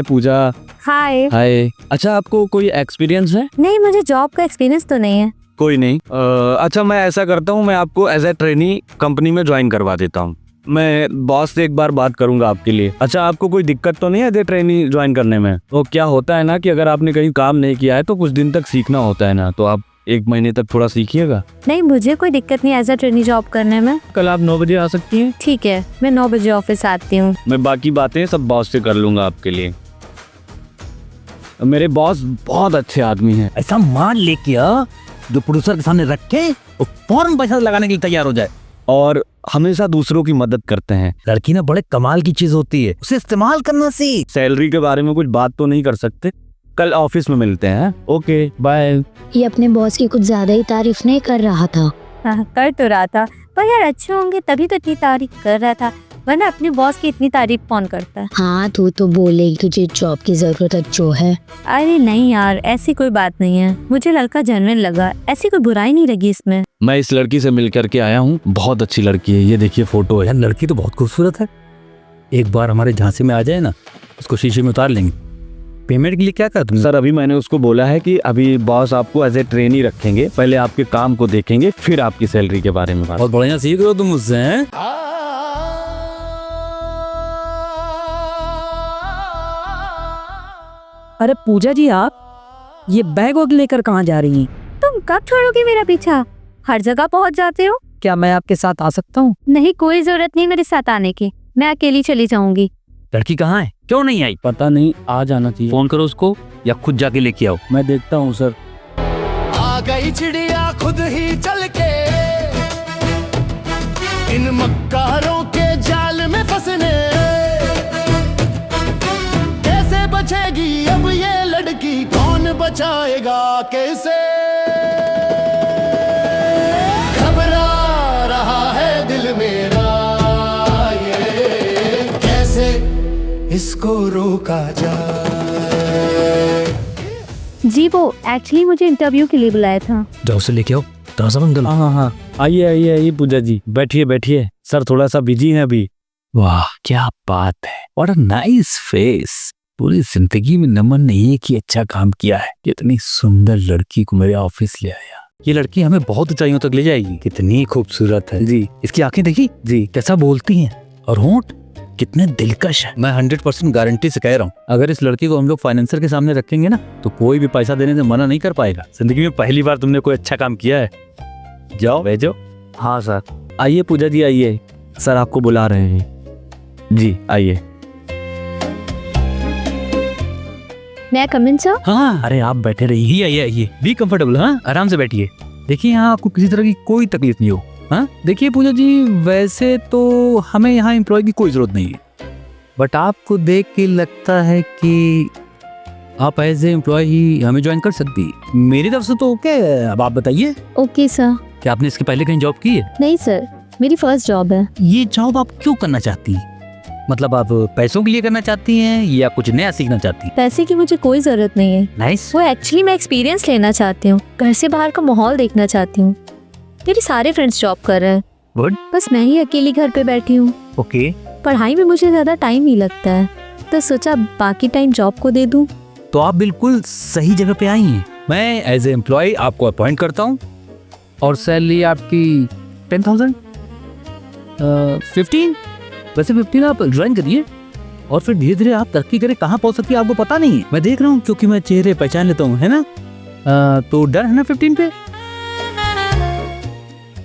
पूजा। हाय। हाय। अच्छा, आपको कोई एक्सपीरियंस है? नहीं, मुझे जॉब का एक्सपीरियंस तो नहीं है। कोई नहीं। अच्छा, मैं ऐसा करता हूँ, मैं आपको एज ए ट्रेनी कंपनी में ज्वाइन करवा देता हूँ। मैं बॉस से एक बार बात करूंगा आपके लिए। अच्छा, आपको कोई दिक्कत तो नहीं है एज ए ट्रेनी ज्वाइन करने में? तो क्या होता है ना कि अगर आपने कहीं काम नहीं किया है तो कुछ दिन तक सीखना होता है ना, तो आप 1 महीने तक थोड़ा सीखिएगा। नहीं, मुझे कोई दिक्कत नहीं एज अ ट्रेनी जॉब करने में। कल आप 9 बजे आ सकती हैं? ठीक है, मैं 9 बजे ऑफिस आती हूँ। मैं बाकी बातें सब बॉस से कर लूंगा आपके लिए। मेरे बॉस बहुत अच्छे आदमी हैं। ऐसा मान ले किया जो प्रोड्यूसर के सामने रख के वो फौरन पैसा लगाने के लिए तैयार हो जाए और हमेशा दूसरों की मदद करते हैं। लड़की ना बड़े कमाल की चीज होती है, उसे इस्तेमाल करना सीख। सैलरी के बारे में कुछ बात तो नहीं कर सकते। कल ऑफिस में मिलते हैं। Okay, bye. ये अपने बॉस की कुछ ज्यादा ही तारीफ नहीं कर रहा था। हाँ, कर तो रहा था, पर यार अच्छे होंगे तभी तो इतनी तारीफ कर रहा था, वरना अपने बॉस की इतनी तारीफ कौन करता है। हाँ, तू तो बोले तुझे जॉब की जरूरत है जो है। अरे नहीं यार, ऐसी कोई बात नहीं है, मुझे लड़का जेन्युइन लगा, ऐसी कोई बुराई नहीं लगी इसमें। मैं इस लड़की से मिल करके आया हूँ, बहुत अच्छी लड़की है। ये देखिए फोटो है। यार लड़की तो बहुत खूबसूरत है, एक बार हमारे झांसे में आ जाए ना, उसको शीशे में उतार लेंगे। पेमेंट के लिए क्या कर तुमने? सर, अभी मैंने उसको बोला है कि अभी बॉस आपको एज ए ट्रेनी रखेंगे, पहले आपके काम को देखेंगे, फिर आपकी सैलरी के बारे में बात। बहुत बढ़िया सीख रहे हो तुम मुझसे, हैं? अरे पूजा जी, आप ये बैग वैग लेकर कहाँ जा रही हैं? तुम कब छोड़ोगे मेरा पीछा? हर जगह पहुंच जाते हो। क्या मैं आपके साथ आ सकता हूँ? नहीं, कोई जरूरत नहीं मेरे साथ आने की, मैं अकेली चली जाऊंगी। लड़की कहाँ है, क्यों नहीं आई? पता नहीं, आ जाना चाहिए। फोन करो उसको या खुद जाके लेके आओ। मैं देखता हूँ सर। आ गई चिड़िया खुद ही चल के, इन मक्कारों के जाल में फंसने। कैसे बचेगी अब ये लड़की, कौन बचाएगा कैसे? घबरा रहा है दिल मेरा, ये कैसे इसको रोका जाए? जी, वो एक्चुअली मुझे इंटरव्यू के लिए बुलाया था। जाओ उसे लेके आओ, ताजा मंगल। हाँ, आइए आइए आइए पूजा जी, बैठिए बैठिए। सर थोड़ा सा बिजी है अभी। वाह क्या बात है, व्हाट अ नाइस फेस। पूरी जिंदगी में नमन नहीं है कि अच्छा काम किया है, कितनी सुंदर लड़की को मेरे ऑफिस ले आया। ये लड़की हमें बहुत ऊंचाइयों तक ले जाएगी। कितनी खूबसूरत है जी। इसकी आंखें देखी जी, कैसा बोलती हैं, और होंठ कितने दिलकश है। मैं 100% गारंटी से कह रहा हूँ, अगर इस लड़की को हम लोग फाइनेंसर के सामने रखेंगे ना, तो कोई भी पैसा देने से मना नहीं कर पाएगा। जिंदगी में पहली बार तुमने कोई अच्छा काम किया है। जाओ भेजो। हाँ सर। आइए पूजा जी, आइए, सर आपको बुला रहे हैं। जी आइए। मैं कम इन सर? हाँ, अरे आप बैठे रहिए, आइए आइए, बी कंफर्टेबल। हाँ, आराम से बैठिए। देखिए यहाँ आपको किसी तरह की कोई तकलीफ नहीं हो। हाँ देखिए पूजा जी, वैसे तो हमें यहाँ एम्प्लॉय की कोई जरूरत नहीं है, बट आपको देख के लगता है कि आप एज ए एम्प्लॉय ही हमें ज्वाइन कर सकती है। मेरी तरफ से तो ओके है। अब आप बताइए, ओके सर। क्या आपने इसके पहले कहीं जॉब की है? नहीं सर, मेरी फर्स्ट जॉब है। ये जॉब आप क्यों करना चाहती हैं? मतलब आप पैसों के लिए करना चाहती हैं या कुछ नया सीखना चाहती हैं? पैसे की मुझे कोई जरूरत नहीं है। नाइस। वो एक्चुअली मैं एक्सपीरियंस लेना चाहती हूँ, घर से बाहर का माहौल देखना चाहती हूँ। मेरे सारे फ्रेंड्स जॉब कर रहे हैं, गुड। बस मैं ही अकेली घर पे बैठी हूँ। ओके। पढ़ाई में मुझे ज्यादा टाइम नहीं लगता है, तो सोचा बाकी टाइम जॉब को दे दूँ। तो आप बिल्कुल सही जगह पे आई हैं। मैं एज ए एम्प्लॉय आपको अपॉइंट करता हूँ और सैलरी आपकी 10,000 15। वैसे 15 आप ज्वाइन करिए और फिर धीरे धीरे आप तरक्की करें। कहाँ पहुँच सकती है आपको पता नहीं है, मैं देख रहा हूँ क्योंकि मैं चेहरे पहचान लेता हूँ, है ना? तो डर है ना 15 पे?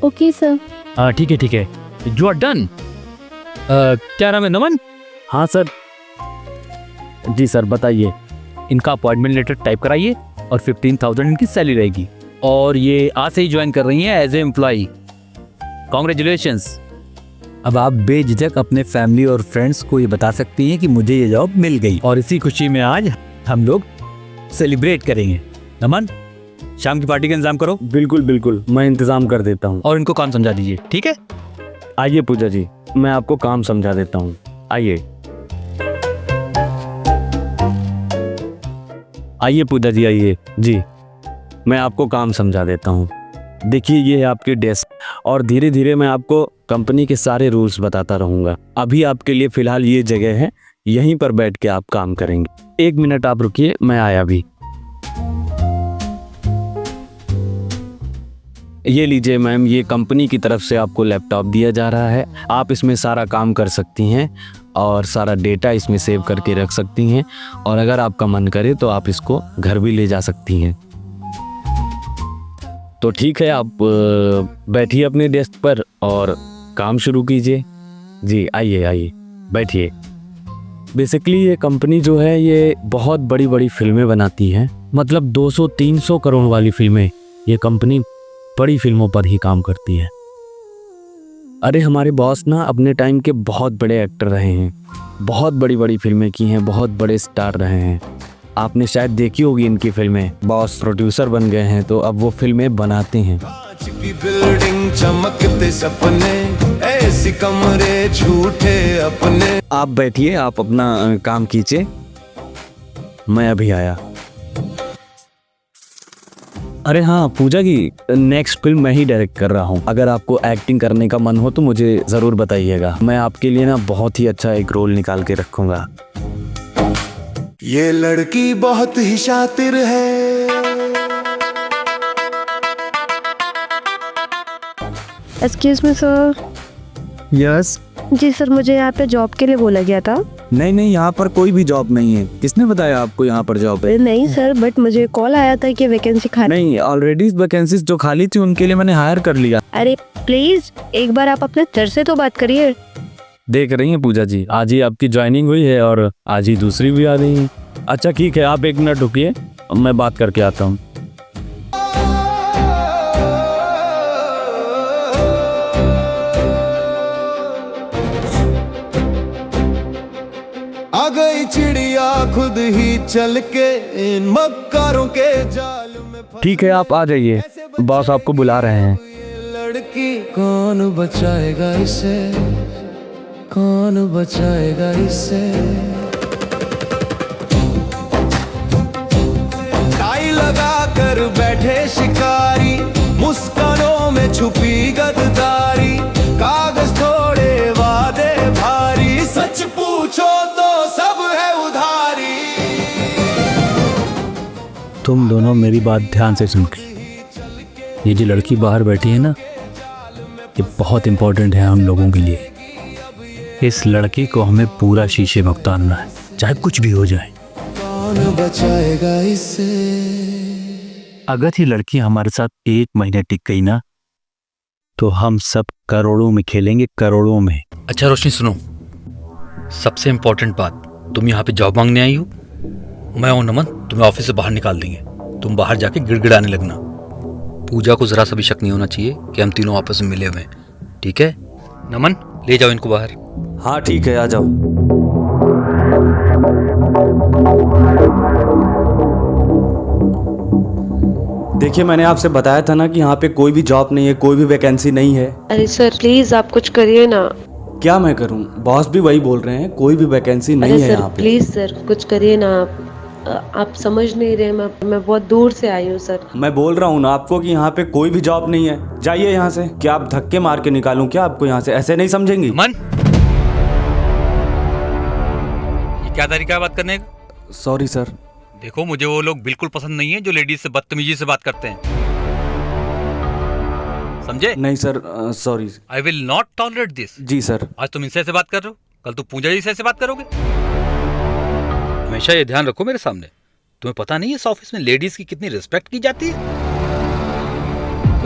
Okay sir. ठीक है ठीक है, यू आर डन। क्या नाम है? नमन। हाँ सर। जी सर, बताइए। इनका अपॉइंटमेंट लेटर टाइप कराइए और 15,000 इनकी सैलरी रहेगी, और ये आज से ही ज्वाइन कर रही हैं एज ए एम्प्लॉय। कॉन्ग्रेचुलेशंस। अब आप बेझिझक अपने फैमिली और फ्रेंड्स को ये बता सकती हैं कि मुझे ये जॉब मिल गई, और इसी खुशी में आज हम लोग सेलिब्रेट करेंगे। नमन, शाम की पार्टी का इंतजाम करो। बिल्कुल बिल्कुल, मैं इंतजाम कर देता हूँ। और इनको काम समझा दीजिए, ठीक है? आइए पूजा जी, मैं आपको काम समझा देता हूँ। आइए आइए पूजा जी, आइए। जी, मैं आपको काम समझा देता हूँ। देखिए, ये है आपके डेस्क, और धीरे धीरे मैं आपको कंपनी के सारे रूल्स बताता रहूँगा। अभी आपके लिए फ़िलहाल ये जगह है यहीं पर बैठ के आप काम करेंगे। 1 मिनट आप रुकिए, मैं आया भी। ये लीजिए मैम, ये कंपनी की तरफ से आपको लैपटॉप दिया जा रहा है। आप इसमें सारा काम कर सकती हैं और सारा डेटा इसमें सेव करके रख सकती हैं, और अगर आपका मन करे तो आप इसको घर भी ले जा सकती हैं। तो ठीक है, आप बैठिए अपने डेस्क पर और काम शुरू कीजिए। जी आइए आइए बैठिए। बेसिकली ये कंपनी जो है ये बहुत बड़ी बड़ी फिल्में बनाती है, मतलब 200-300 करोड़ वाली फिल्में। ये कंपनी बड़ी फिल्मों पर ही काम करती है। अरे हमारे बॉस ना अपने टाइम के बहुत बड़े एक्टर रहे हैं, बहुत बड़ी बड़ी फिल्में की हैं, बहुत बड़े स्टार रहे हैं। आपने शायद देखी होगी इनकी फिल्में। बॉस प्रोड्यूसर बन गए हैं तो अब वो फिल्में बनाते हैं। कांच की बिल्डिंग चमकते सपने, ऐसे कमरे झूठे अपने। आप बैठिए, आप अपना काम कीजिए, मैं अभी आया। अरे हाँ पूजा जी, नेक्स्ट फिल्म मैं ही डायरेक्ट कर रहा हूँ। अगर आपको एक्टिंग करने का मन हो तो मुझे ज़रूर बताइएगा। मैं आपके लिए ना बहुत ही अच्छा एक रोल निकाल के रखूँगा। ये लड़की बहुत ही शातिर है। Excuse me sir. यस। जी सर, मुझे यहाँ पे जॉब के लिए बोला गया था। नहीं नहीं, यहाँ पर कोई भी जॉब नहीं है। किसने बताया आपको यहाँ पर जॉब है? नहीं सर, बट मुझे कॉल आया था कि वैकेंसी खाली। नहीं, ऑलरेडी वैकेंसीज जो खाली थी उनके लिए मैंने हायर कर लिया। अरे प्लीज एक बार आप अपने सर से तो बात करिए। देख रही हैं पूजा जी, आज ही आपकी ज्वाइनिंग हुई है और आज ही दूसरी भी आ रही है। अच्छा ठीक है, आप 1 मिनट रुकिए, मैं बात करके आता हूँ। आ गई चिड़िया खुद ही चल के इन मक्कारों के जाल में फंस। ठीक है, आप आ जाइए, बॉस आपको बुला रहे हैं। ये लड़की कौन बचाएगा इसे, कौन बचाएगा इसे। टाई लगा कर बैठे शिकारी, मुस्कानों में छुपी गद्दारी। कागज थोड़े वादे भारी, सच पूछो तो सब है उधारी। तुम दोनों मेरी बात ध्यान से सुन के, ये जो लड़की बाहर बैठी है ना, ये बहुत इम्पोर्टेंट है हम लोगों के लिए। इस लड़की को हमें पूरा शीशे में उतारना है, चाहे कुछ भी हो जाए। कौन बचाएगा इसे। अगर ये लड़की हमारे साथ 1 महीने टिक गई ना, तो हम सब करोड़ों में खेलेंगे, करोड़ों में। अच्छा रोशनी सुनो, सबसे इम्पोर्टेंट बात, तुम यहाँ पे जॉब मांगने आई हो। मैं और नमन तुम्हें ऑफिस से बाहर निकाल देंगे। तुम बाहर जाके गिड़गिड़ाने लगना। पूजा को जरा सा भी शक नहीं होना चाहिए कि हम तीनों आपस में मिले हुए हैं, ठीक है? नमन ले जाओ इनको बाहर। हाँ ठीक है, आ जाओ। देखिए, मैंने आपसे बताया था ना कि यहाँ पे कोई भी जॉब नहीं है, कोई भी वैकेंसी नहीं है। अरे सर प्लीज आप कुछ करिए ना। क्या मैं करूँ? बॉस भी वही बोल रहे हैं, कोई भी वैकेंसी नहीं है यहाँ पे। प्लीज सर कुछ करिए ना। आप समझ नहीं रहे, मैं बहुत दूर से आई हूँ सर। मैं बोल रहा हूँ ना आपको कि यहाँ पे कोई भी जॉब नहीं है। जाइए यहाँ से। क्या आप धक्के मार के निकालूं क्या आपको यहाँ से? ऐसे नहीं समझेंगी। नमन, ये क्या तरीका है बात करने का? Sorry sir. देखो, मुझे वो लोग बिल्कुल पसंद नहीं है जो लेडीज से बदतमीजी से बात करते हैं, समझे? नहीं sir, sorry. I will not tolerate this. जी सर। आज तुम इनसे ऐसे बात कर रहे हो, कल तुम पूजा जी से ऐसे बात करोगे। हमेशा ये ध्यान रखो मेरे सामने। तुम्हें पता नहीं है इस ऑफिस में लेडीज की कितनी रिस्पेक्ट की जाती है।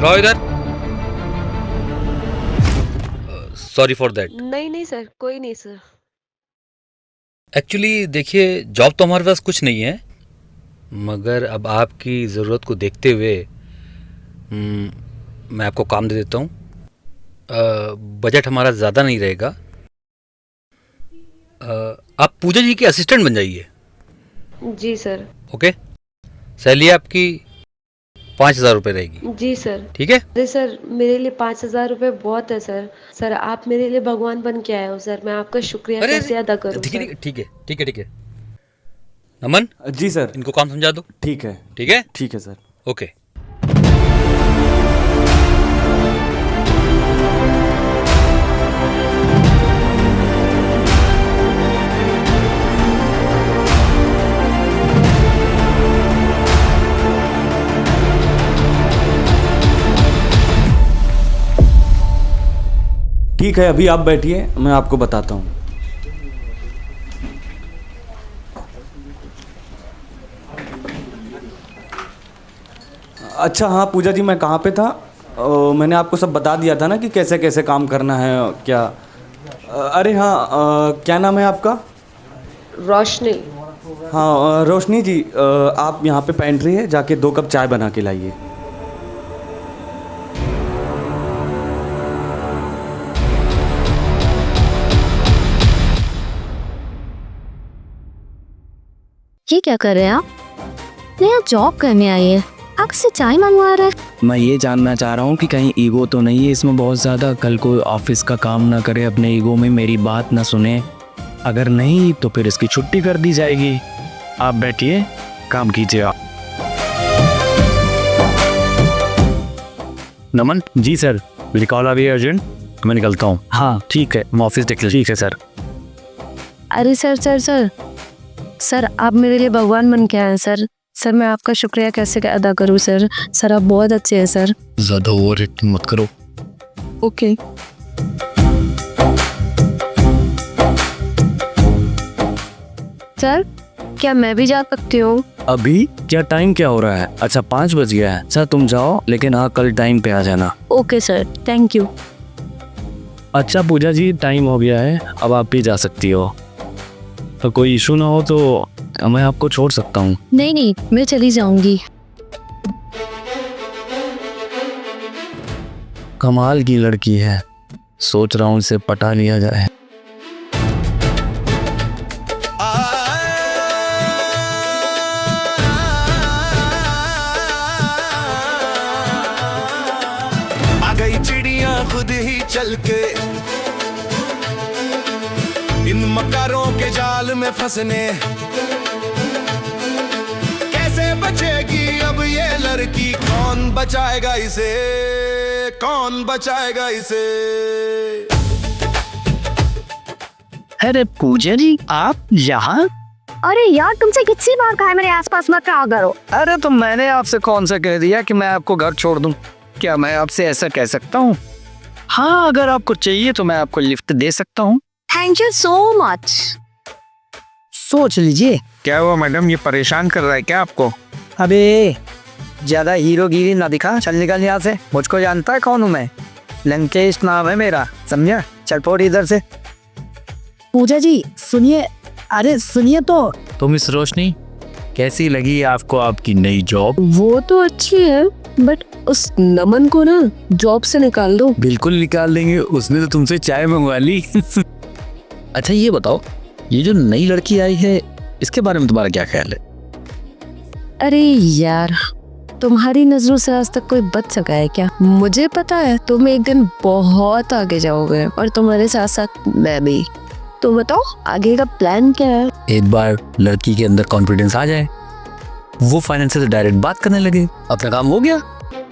रहो इधर। Sorry for that. नहीं सर, कोई नहीं सर। एक्चुअली देखिए, जॉब तो हमारे पास कुछ नहीं है, मगर अब आपकी ज़रूरत को देखते हुए मैं आपको काम दे देता हूँ। बजट हमारा ज़्यादा नहीं रहेगा। आप पूजा जी के असिस्टेंट बन जाइए। जी सर। ओके, सैलरी आपकी 5,000 रुपये रहेगी। जी सर। ठीक है? अरे सर मेरे लिए 5,000 रुपये बहुत है सर। सर आप मेरे लिए भगवान बन के आए हो सर, मैं आपका शुक्रिया कैसे अदा करूं? ठीक है ठीक है ठीक है ठीक है। नमन जी सर। इनको काम समझा दो। ठीक है। ठीक है? ठीक है सर। ओके। ठीक है, अभी आप बैठिए, मैं आपको बताता हूँ। अच्छा हाँ पूजा जी, मैं कहाँ पे था? मैंने आपको सब बता दिया था ना कि कैसे कैसे काम करना है क्या। अरे हाँ, क्या नाम है आपका? रोशनी। हाँ रोशनी जी, आप यहाँ पे पेंट्री है, जाके 2 कप चाय बना के लाइए। ये क्या कर रहे हैं आप? नया जॉब करने आई है, आप से चाय मंगवा रहे हैं? मैं ये जानना चाह रहा हूँ कि कहीं ईगो तो नहीं है इसमें बहुत ज़्यादा, कल को ऑफिस का काम ना करे, अपने ईगो में मेरी बात ना सुने। अगर नहीं तो फिर इसकी छुट्टी कर दी जाएगी। आप बैठिए, काम कीजिए आप। नमन जी सर, मेरी कॉल आ गई है अर्जेंट, मैं निकलता हूँ। हाँ ठीक है, मैं ऑफिस देख ठीक है सर। अरे सर सर सर सर, आप मेरे लिए भगवान बन के आए हैं सर। सर मैं आपका शुक्रिया कैसे अदा करूं सर। सर आप बहुत अच्छे हैं सर। ज़्यादा ओवर एक्टिंग मत करो। ओके। सर क्या मैं भी जा सकती हूँ? अभी क्या टाइम क्या हो रहा है? अच्छा 5 बज गया है। सर तुम जाओ, लेकिन हाँ कल टाइम पे आ जाना। Okay sir, thank you. अच्छा पूजा जी, टाइम हो गया है, अब आप भी जा सकती हो। तो कोई इशू ना हो तो मैं आपको छोड़ सकता हूँ। नहीं नहीं, मैं चली जाऊंगी। कमाल की लड़की है, सोच रहा हूँ इसे पटा लिया जाए। आ गई चिड़िया खुद ही चल के, इन मकारों के जाल में फंसने। कैसे बचेगी अब ये लड़की, कौन बचाएगा इसे, कौन बचाएगा इसे। अरे पूजा जी आप यहाँ? अरे यार, तुमसे कितनी बार कहा है मेरे आसपास मत रहा करो। अरे तो मैंने आपसे कौन सा कह दिया कि मैं आपको घर छोड़ दूं? क्या मैं आपसे ऐसा कह सकता हूँ? हाँ अगर आपको चाहिए तो मैं आपको लिफ्ट दे सकता हूँ। Thank you so much. सोच लीजिए। क्या हुआ मैडम, ये परेशान कर रहा है क्या आपको? अबे ज्यादा हीरोगिरी ना दिखा, चल निकल यहाँ से। मुझको जानता है कौन हूँ मैं, लंकेश नाम है मेरा, समझा? चल फोड़ इधर से। पूजा जी सुनिए, अरे सुनिए तो मिस रोशनी, कैसी लगी आपको आपकी नई जॉब? वो तो अच्छी है, बट उस नमन को ना जॉब से निकाल दो। बिल्कुल निकाल देंगे, उसने तो तुमसे चाय मंगवा ली। अच्छा ये बताओ, ये जो नई लड़की आई है इसके बारे में तुम्हारा क्या ख्याल है? अरे यार, तुम्हारी नजरों से आज तक कोई बच सका है क्या? मुझे पता है तुम एक दिन बहुत आगे जाओगे, और तुम्हारे साथ साथ मैं भी। तो बताओ आगे का प्लान क्या है? एक बार लड़की के अंदर कॉन्फिडेंस आ जाए, वो फाइनेंस से डायरेक्ट बात करने लगे, अपना काम हो गया।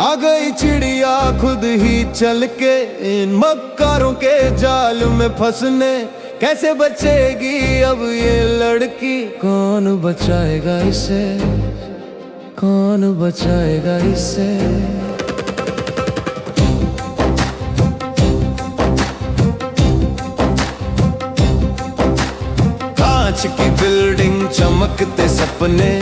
आ गई चिड़िया खुद ही चल के, इन मक्कारों के जाल में फंसने। कैसे बचेगी अब ये लड़की, कौन बचाएगा इसे, कौन बचाएगा इसे। कांच की बिल्डिंग, चमकते सपने,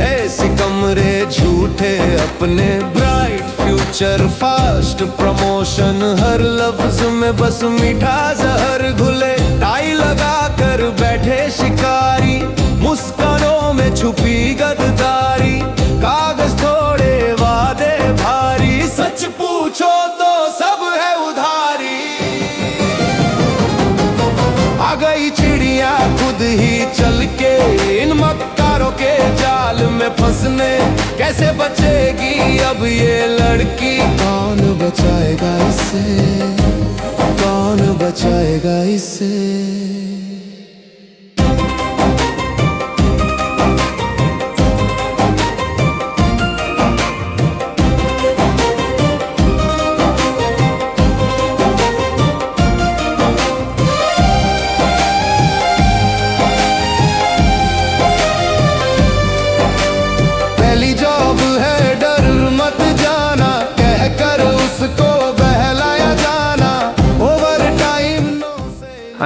ऐसे कमरे झूठे अपने। ब्राइट फ्यूचर, फास्ट प्रमोशन, हर लफ्ज में बस मीठा जहर घुले। टाई लगा कर बैठे शिकारी, मुस्कानों में छुपी गद्दारी। कागज थोड़े वादे भारी, सच पूछो तो सब है उधारी। आ गई चिड़िया खुद ही चल के, इन मक्कारों के जाल में फंसने। कैसे बचेगी अब ये लड़की, कौन बचाएगा इसे, कौन बचाएगा इसे।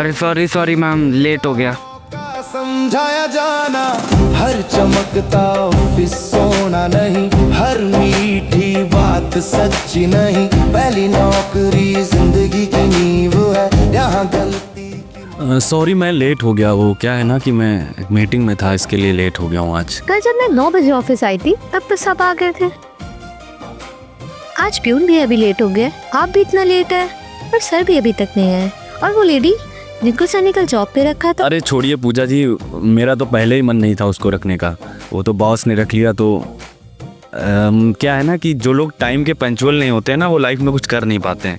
अरे सॉरी मैम, लेट हो गया। का समझाया जाना, हर चमकता ऑफिस सोना नहीं, हर मीठी बात सच्ची नहीं, पहली नौकरी जिंदगी की नींव है, यहाँ गलती सॉरी मैं लेट हो गया। वो क्या है ना कि मैं एक मीटिंग में था, इसके लिए लेट हो गया हूँ आज। कल जब मैं 9 बजे ऑफिस आई थी तब तो सब आ गए थे। आज प्यून भी अभी लेट हो गए, आप भी इतना लेट है, और सर भी अभी तक नहीं आए। और वो लेडी जिनको सर ने कल जॉब पे रखा था। अरे छोड़िए पूजा जी, मेरा तो पहले ही मन नहीं था उसको रखने का, वो तो बॉस ने रख लिया। तो क्या है ना कि जो लोग टाइम के पंचुअल नहीं होते हैं ना, वो लाइफ में कुछ कर नहीं पाते हैं।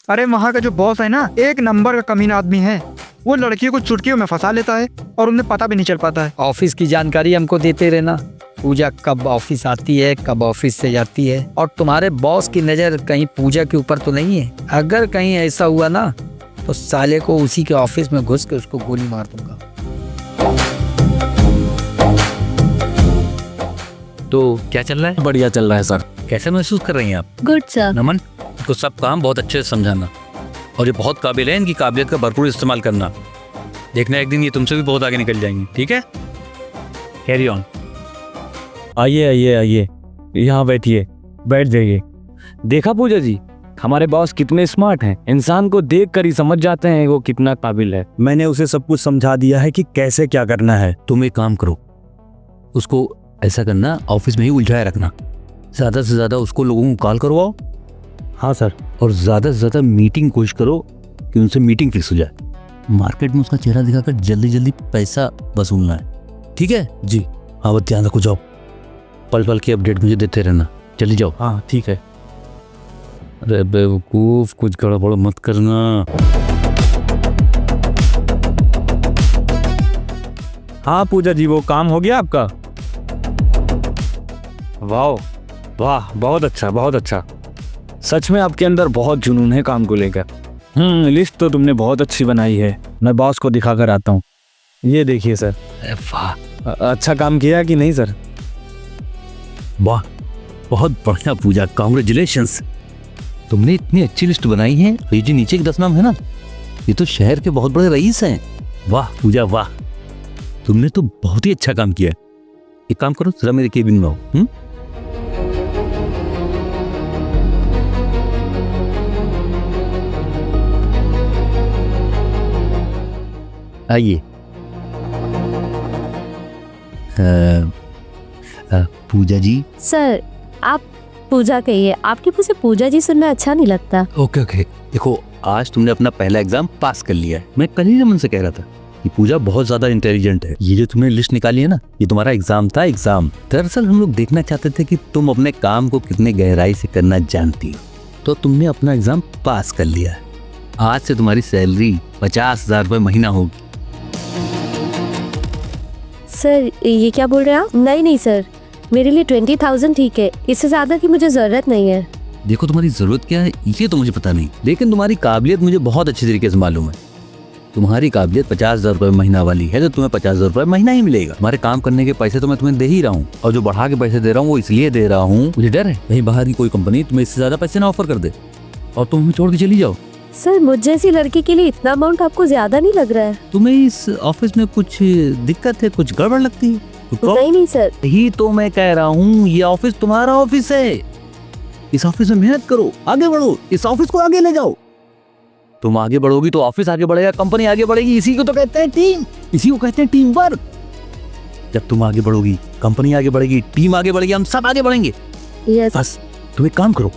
अरे वहाँ का जो बॉस है ना, एक नंबर का कमीना आदमी है। वो लड़कियों को चुटकियों में फंसा लेता है और उन्हें पता भी नहीं चल पाता है। ऑफिस की जानकारी हमको देते रहना। पूजा कब ऑफिस आती है, कब ऑफिस से जाती है। और तुम्हारे बॉस की नज़र कहीं पूजा के ऊपर तो नहीं है? अगर कहीं ऐसा हुआ ना तो साले को उसी के ऑफिस में घुस के उसको गोली मार दूंगा। तो क्या चल रहा है? बढ़िया चल रहा है सर। कैसे महसूस कर रही हैं आप? Good sir. नमन, इनको सब काम बहुत अच्छे से समझाना, और ये बहुत काबिल है, इनकी काबिलियत का भरपूर इस्तेमाल करना। देखना एक दिन ये तुमसे भी बहुत आगे निकल जाएंगी, ठीक है? Carry on. आइए, यहाँ बैठ जाइए। देखा पूजा जी, हमारे बॉस कितने स्मार्ट हैं। इंसान को देख कर ही समझ जाते हैं वो कितना काबिल है। मैंने उसे सब कुछ समझा दिया है कि कैसे क्या करना है। तुम एक काम करो, उसको ऐसा करना, ऑफिस में ही उलझाए रखना। ज़्यादा से ज़्यादा उसको लोगों को कॉल करवाओ। हाँ सर। और ज़्यादा से ज़्यादा मीटिंग कोशिश करो कि उनसे मीटिंग फिक्स हो जाए। मार्केट में उसका चेहरा दिखाकर जल्दी जल्दी पैसा वसूलना है, ठीक है? जी हाँ, वो ध्यान रखो। जाओ, पल पल की अपडेट मुझे देते रहना। चली जाओ। हाँ ठीक है। अरे बेवकूफ़, कुछ गड़बड़ मत करना। हाँ पूजा जी, वो काम हो गया आपका? वाह, बहुत अच्छा। सच में आपके अंदर बहुत जुनून है काम को लेकर। लिस्ट तो तुमने बहुत अच्छी बनाई है। मैं बॉस को दिखा कर आता हूँ। ये देखिए सर। वाह, अच्छा काम किया कि नहीं सर? वाह, बहुत बढ़िया पूजा, कांग्रेचुलेशंस। तुमने इतनी अच्छी लिस्ट बनाई है। और ये जो नीचे के 10 नाम है ना, ये तो शहर के बहुत बड़े रईस हैं। वाह पूजा वाह, तुमने तो बहुत ही अच्छा काम किया। एक काम करो, जरा मेरे केबिन में आओ। आइए। पूजा जी। सर आप पूजा कहिए, आपकी मुझे पूजा जी सुनना अच्छा नहीं लगता। ओके। देखो, आज तुमने अपना पहला एग्जाम पास कर लिया है। मैं कल ही रमन से कह रहा था कि पूजा बहुत ज्यादा इंटेलिजेंट है। ये जो तुमने लिस्ट निकाली है ना, ये तुम्हारा एग्जाम था। दरअसल हम लोग देखना चाहते थे कि तुम अपने काम को कितने गहराई से करना जानती हो। तो तुमने अपना एग्जाम पास कर लिया है। आज से तुम्हारी सैलरी 50,000 रुपये महीना होगी। सर ये क्या बोल रहे हैं आप? नहीं सर, मेरे लिए 20,000 ठीक है, इससे ज्यादा की मुझे जरूरत नहीं है। देखो, तुम्हारी जरूरत क्या है ये तो मुझे पता नहीं, लेकिन तुम्हारी काबिलियत मुझे बहुत अच्छी तरीके से मालूम है। तुम्हारी काबिलियत 50,000 रुपये महीना वाली है, तो तुम्हें 50,000 रुपये महीना ही मिलेगा। हमारे काम करने के पैसे तो मैं तुम्हें दे ही रहा हूँ, और जो बढ़ा के पैसे दे रहा हूँ वो इसलिए दे रहा हूँ, मुझे डर है कहीं बाहर की कोई कंपनी तुम्हें इससे ज्यादा पैसे ना ऑफर कर दे और तुम हमें छोड़ के चली जाओ। सर मुझ जैसी लड़की के लिए इतना अमाउंट आपको ज्यादा नहीं लग रहा है? तुम्हें इस ऑफिस में कुछ दिक्कत है, कुछ गड़बड़ लगती है? नहीं सर। ही तो मैं कह रहा हूँ, ये ऑफिस तुम्हारा ऑफिस है। इस ऑफिस में मेहनत करो, आगे बढ़ो, इस ऑफिस को आगे ले जाओ। तुम आगे बढ़ोगी तो ऑफिस आगे बढ़ेगा, कंपनी आगे बढ़ेगी। इसी को तो कहते हैं टीम, इसी को कहते हैं टीम वर्क। जब तुम आगे बढ़ोगी, कंपनी आगे बढ़ेगी, टीम आगे बढ़ेगी, हम सब आगे बढ़ेंगे। यस। बस तुम एक काम करो,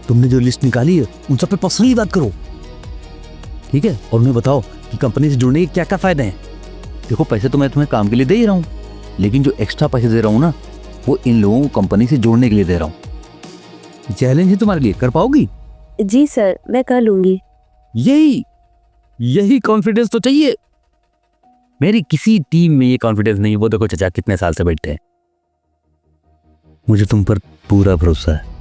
तुमने जो लिस्ट निकाली है उन सब पे पर्सनली बात करो, ठीक है? और उन्हें बताओ कि कंपनी से जुड़ने के क्या क्या फायदे हैं। देखो, पैसे तो मैं तुम्हें काम के लिए दे ही रहा हूँ, लेकिन जो एक्स्ट्रा पैसे दे रहा हूँ ना, वो इन लोगों को कंपनी से जोड़ने के लिए दे रहा हूँ। चैलेंज है तुम्हारे लिए, कर पाओगी? जी सर, मैं कर लूंगी। यही कॉन्फिडेंस तो चाहिए। मेरी किसी टीम में ये कॉन्फिडेंस नहीं। वो देखो चाचा कितने साल से बैठे हैं। मुझे तुम पर पूरा भरोसा है।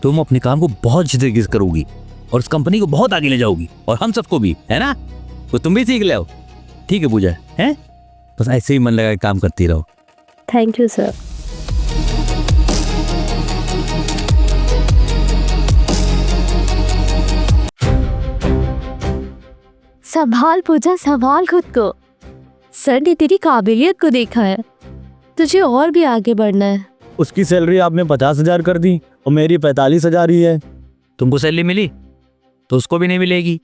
तुम अपने काम को बहुत अच्छी तरीके से करोगी और इस कंपनी को बहुत आगे ले जाओगी, और हम सबको भी, है ना? तो तुम भी सीख ले आओ, ठीक है पूजा? है बस ऐसे ही मन लगा के काम करती रहो। Thank you sir. संभाल पूजा, संभाल खुद को। सर ने तेरी काबिलियत को देखा है, तुझे और भी आगे बढ़ना है। उसकी सैलरी आपने 50,000 कर दी और मेरी 45,000 ही है। तुमको सैलरी मिली तो उसको भी नहीं मिलेगी।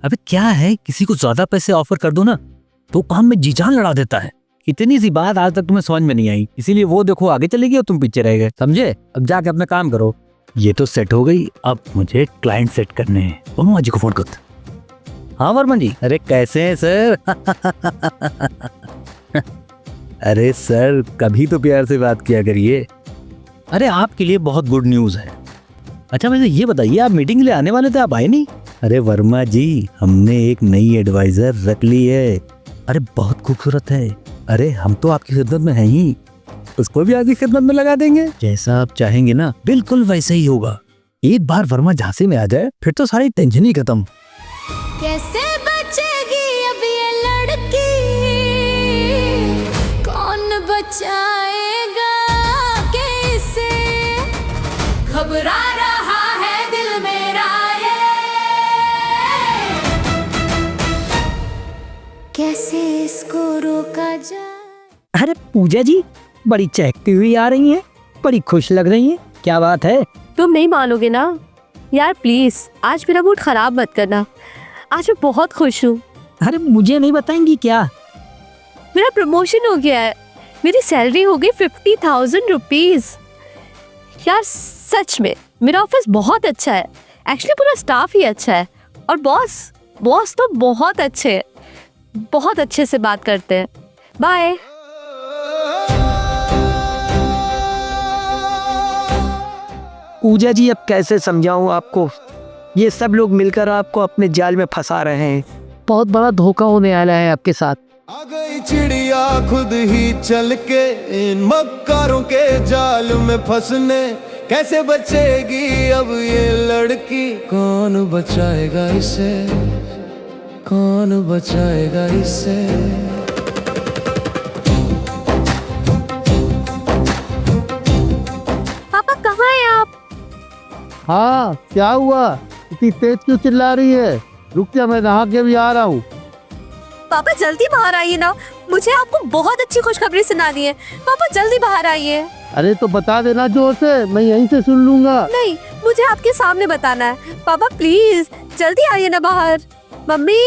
अबे क्या है, किसी को ज्यादा पैसे ऑफर कर दो ना तो काम में जी जान लड़ा देता है। इतनी सी बात आज तक तुम्हें समझ में नहीं आई, इसीलिए वो देखो आगे चलेगी और तुम पीछे रह गए, समझे? अब जाके अपना काम करो। ये तो सेट हो गई, अब मुझे क्लाइंट सेट करने हैं। वर्मा जी को फोन कर। हाँ वर्मा जी, अरे कैसे हैं सर? अरे सर कभी तो प्यार से बात किया करिए। अरे आपके लिए बहुत गुड न्यूज़ है। अच्छा वैसे ये बताइए, आप मीटिंग के लिए आने वाले थे, आप आए नहीं? अरे वर्मा जी, हमने एक नई एडवाइजर रख ली है। अरे बहुत खूबसूरत है। अरे हम तो आपकी खिदमत में हैं ही, उसको भी आपकी खिदमत में लगा देंगे। जैसा आप चाहेंगे ना बिल्कुल वैसा ही होगा। एक बार वर्मा झांसे में आ जाए फिर तो सारी टेंशन ही खत्म। कैसे बचेगी अब ये लड़की, कौन बचाएगा कैसे, घबरा रहा है दिल मेरा ये, कैसे इसको रोका जाए। अरे पूजा जी बड़ी चहकती हुई आ रही हैं, बड़ी खुश लग रही हैं, क्या बात है? तुम नहीं मानोगे ना यार, प्लीज आज मेरा मूड खराब मत करना, आज मैं बहुत खुश हूँ। अरे मुझे नहीं बताएंगी क्या? मेरा प्रमोशन हो गया है, मेरी सैलरी हो गई 50,000 रुपीज। यार सच में मेरा ऑफिस बहुत अच्छा है, एक्चुअली पूरा स्टाफ ही अच्छा है, और बॉस तो बहुत अच्छे हैं, बहुत अच्छे से बात करते हैं। बाय। पूजा जी अब कैसे समझाऊं आपको, ये सब लोग मिलकर आपको अपने जाल में फंसा रहे हैं। बहुत बड़ा धोखा होने वाला है आपके साथ। आ गई चिड़िया खुद ही चल के इन मक्कारों के जाल में फंसने, कैसे बचेगी अब ये लड़की, कौन बचाएगा इसे, कौन बचाएगा इसे। पापा कहाँ हैं आप? हाँ क्या हुआ, इतनी तेज क्यों चिल्ला रही है? रुक जा, मैं नहा के भी आ रहा हूँ। पापा जल्दी बाहर आइए ना, मुझे आपको बहुत अच्छी खुशखबरी सुनानी है। पापा जल्दी बाहर आइए। अरे तो बता देना जोर से, मैं यहीं से सुन लूंगा। नहीं, मुझे आपके सामने बताना है। पापा प्लीज जल्दी आइए ना बाहर। मम्मी।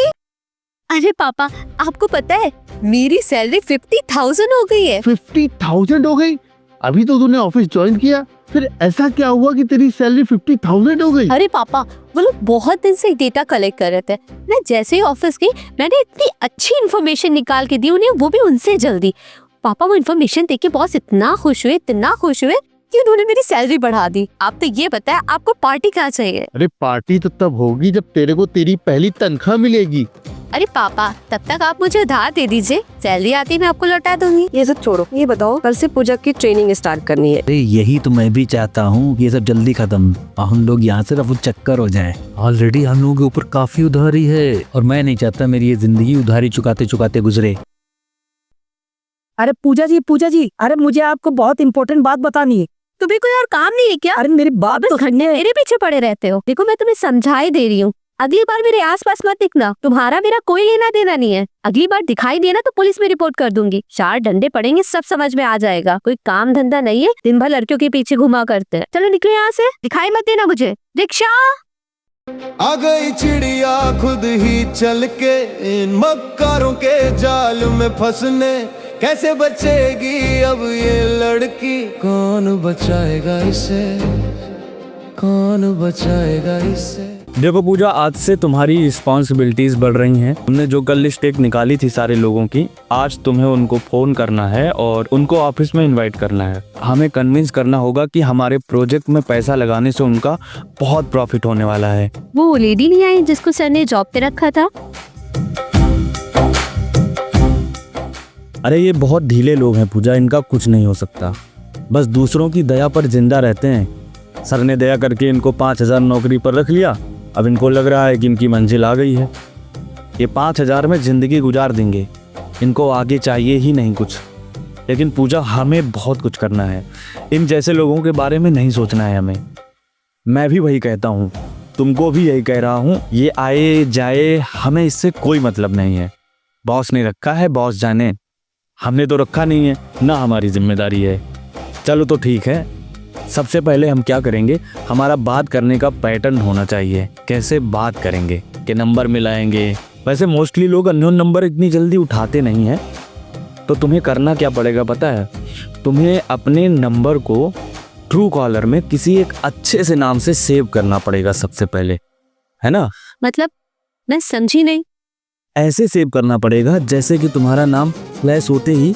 अरे पापा आपको पता है मेरी सैलरी 50,000 हो गई है। 50,000 हो गई? अभी तो तूने ऑफिस ज्वाइन किया, फिर ऐसा क्या हुआ कि तेरी सैलरी 50,000 हो गई? अरे पापा वो लोग बहुत दिन से डेटा कलेक्ट कर रहे थे, मैं जैसे ही ऑफिस गई मैंने इतनी अच्छी इन्फॉर्मेशन निकाल के दी उन्हें, वो भी उनसे जल्दी। पापा वो इन्फॉर्मेशन देख के बॉस इतना खुश हुए कि उन्होंने मेरी सैलरी बढ़ा दी। आप तो ये बताएं आपको पार्टी क्या चाहिए? अरे पार्टी तो तब होगी जब तेरे को तेरी पहली तनख्वाह मिलेगी। अरे पापा तब तक आप मुझे उधार दे दीजिए, सैलरी आती मैं आपको लौटा दूंगी। ये सब छोड़ो, ये बताओ कल से पूजा की ट्रेनिंग स्टार्ट करनी है। अरे यही तो मैं भी चाहता हूँ, ये सब जल्दी खत्म और हम लोग यहाँ से रफू चक्कर हो जाएं। ऑलरेडी हम लोगों के ऊपर काफी उधारी है और मैं नहीं चाहता मेरी ये जिंदगी उधारी चुकाते चुकाते गुजरे। अरे पूजा जी, अरे मुझे आपको बहुत इंपॉर्टेंट बात बतानी है। तुम्हें कोई और काम नहीं है क्या? अरे मेरी बात तो सुनने। मेरे पीछे पड़े रहते हो। देखो मैं तुम्हें समझा ही दे रही हूँ, अगली बार मेरे आसपास मत दिखना, तुम्हारा मेरा कोई लेना देना नहीं है। अगली बार दिखाई देना तो पुलिस में रिपोर्ट कर दूंगी, 4 डंडे पड़ेंगे, सब समझ में आ जाएगा। कोई काम धंधा नहीं है, दिन भर लड़कियों के पीछे घुमा करते हैं। चलो निकलो यहाँ से, दिखाई मत देना मुझे। रिक्शा। आ गई चिड़िया खुद ही चल के इन मक्कारों के जाल में फंसने, कैसे बचेगी अब ये लड़की, कौन बचाएगा इसे, कौन बचाएगा इसे। देखो पूजा, आज से तुम्हारी रिस्पॉन्सिबिलिटीज बढ़ रही हैं। तुमने जो कल लिस्ट एक निकाली थी सारे लोगों की, आज तुम्हें उनको फोन करना है और उनको ऑफिस में इनवाइट करना है। हमें कन्विंस करना होगा कि हमारे प्रोजेक्ट में पैसा लगाने से उनका बहुत प्रॉफिट होने वाला है। वो लेडी नहीं आई जिसको सर ने जॉब पे रखा था? अरे ये बहुत ढीले लोग हैं पूजा, इनका कुछ नहीं हो सकता, बस दूसरों की दया पर जिंदा रहते हैं। सर ने दया करके इनको 5,000 नौकरी पर रख लिया, अब इनको लग रहा है कि इनकी मंजिल आ गई है। ये 5,000 में ज़िंदगी गुजार देंगे, इनको आगे चाहिए ही नहीं कुछ। लेकिन पूजा हमें बहुत कुछ करना है, इन जैसे लोगों के बारे में नहीं सोचना है हमें। मैं भी वही कहता हूँ, तुमको भी यही कह रहा हूँ, ये आए जाए हमें इससे कोई मतलब नहीं है। बॉस ने रखा है, बॉस जाने, हमने तो रखा नहीं है, ना हमारी जिम्मेदारी है। चलो तो ठीक है, सबसे पहले हम क्या करेंगे, हमारा बात करने का पैटर्न होना चाहिए। कैसे बात करेंगे कि नंबर मिलाएंगे। वैसे मोस्टली लोग अननोन नंबर इतनी जल्दी उठाते नहीं हैं, तो तुम्हें करना क्या पड़ेगा पता है? तुम्हें अपने नंबर को ट्रू कॉलर में किसी एक अच्छे से नाम से सेव करना पड़ेगा सबसे पहले, है ना? मतलब मैं समझी नहीं। ऐसे सेव करना पड़ेगा जैसे कि तुम्हारा नाम फ्लैश होते ही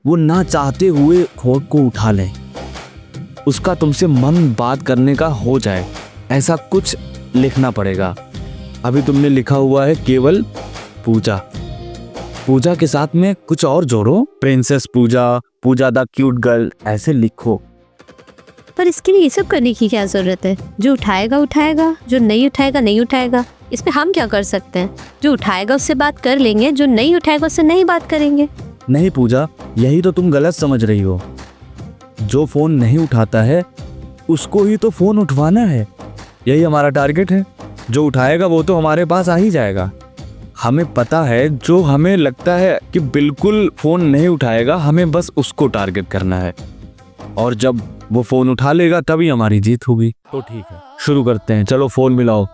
वो ना चाहते हुए फोन को उठा ले, उसका तुमसे मन बात करने का हो जाए, ऐसा कुछ लिखना पड़ेगा। अभी तुमने लिखा हुआ है केवल पूजा, पूजा के साथ में कुछ और जोड़ो, princess Puja, Puja the cute girl, ऐसे लिखो। पर इसके लिए ये सब करने की क्या जरूरत है? जो उठाएगा उठाएगा, जो नहीं उठाएगा नहीं उठाएगा। इसमें हम क्या कर सकते हैं? जो उठाएगा उससे बात कर लेंगे, जो नहीं उठाएगा उससे नहीं बात करेंगे। नहीं पूजा, यही तो तुम गलत समझ रही हो। जो फोन नहीं उठाता है उसको ही तो फोन उठवाना है, यही हमारा टारगेट है। जो उठाएगा वो तो हमारे पास आ ही जाएगा। हमें पता है, जो हमें लगता है कि बिल्कुल फोन नहीं उठाएगा, हमें बस उसको टारगेट करना है, और जब वो फोन उठा लेगा तभी हमारी जीत होगी। तो ठीक है, शुरू करते हैं। चलो फोन मिलाओ।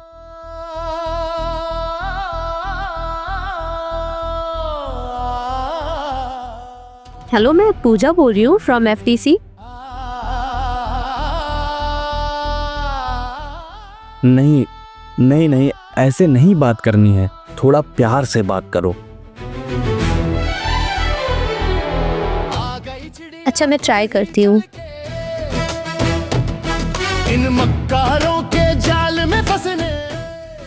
हेलो, मैं पूजा बोल रही हूँ फ्रॉम FTC। नहीं नहीं नहीं, ऐसे नहीं बात करनी है, थोड़ा प्यार से बात करो। अच्छा, मैं ट्राई करती हूँ। इन मक्कारों के जाल में फंसने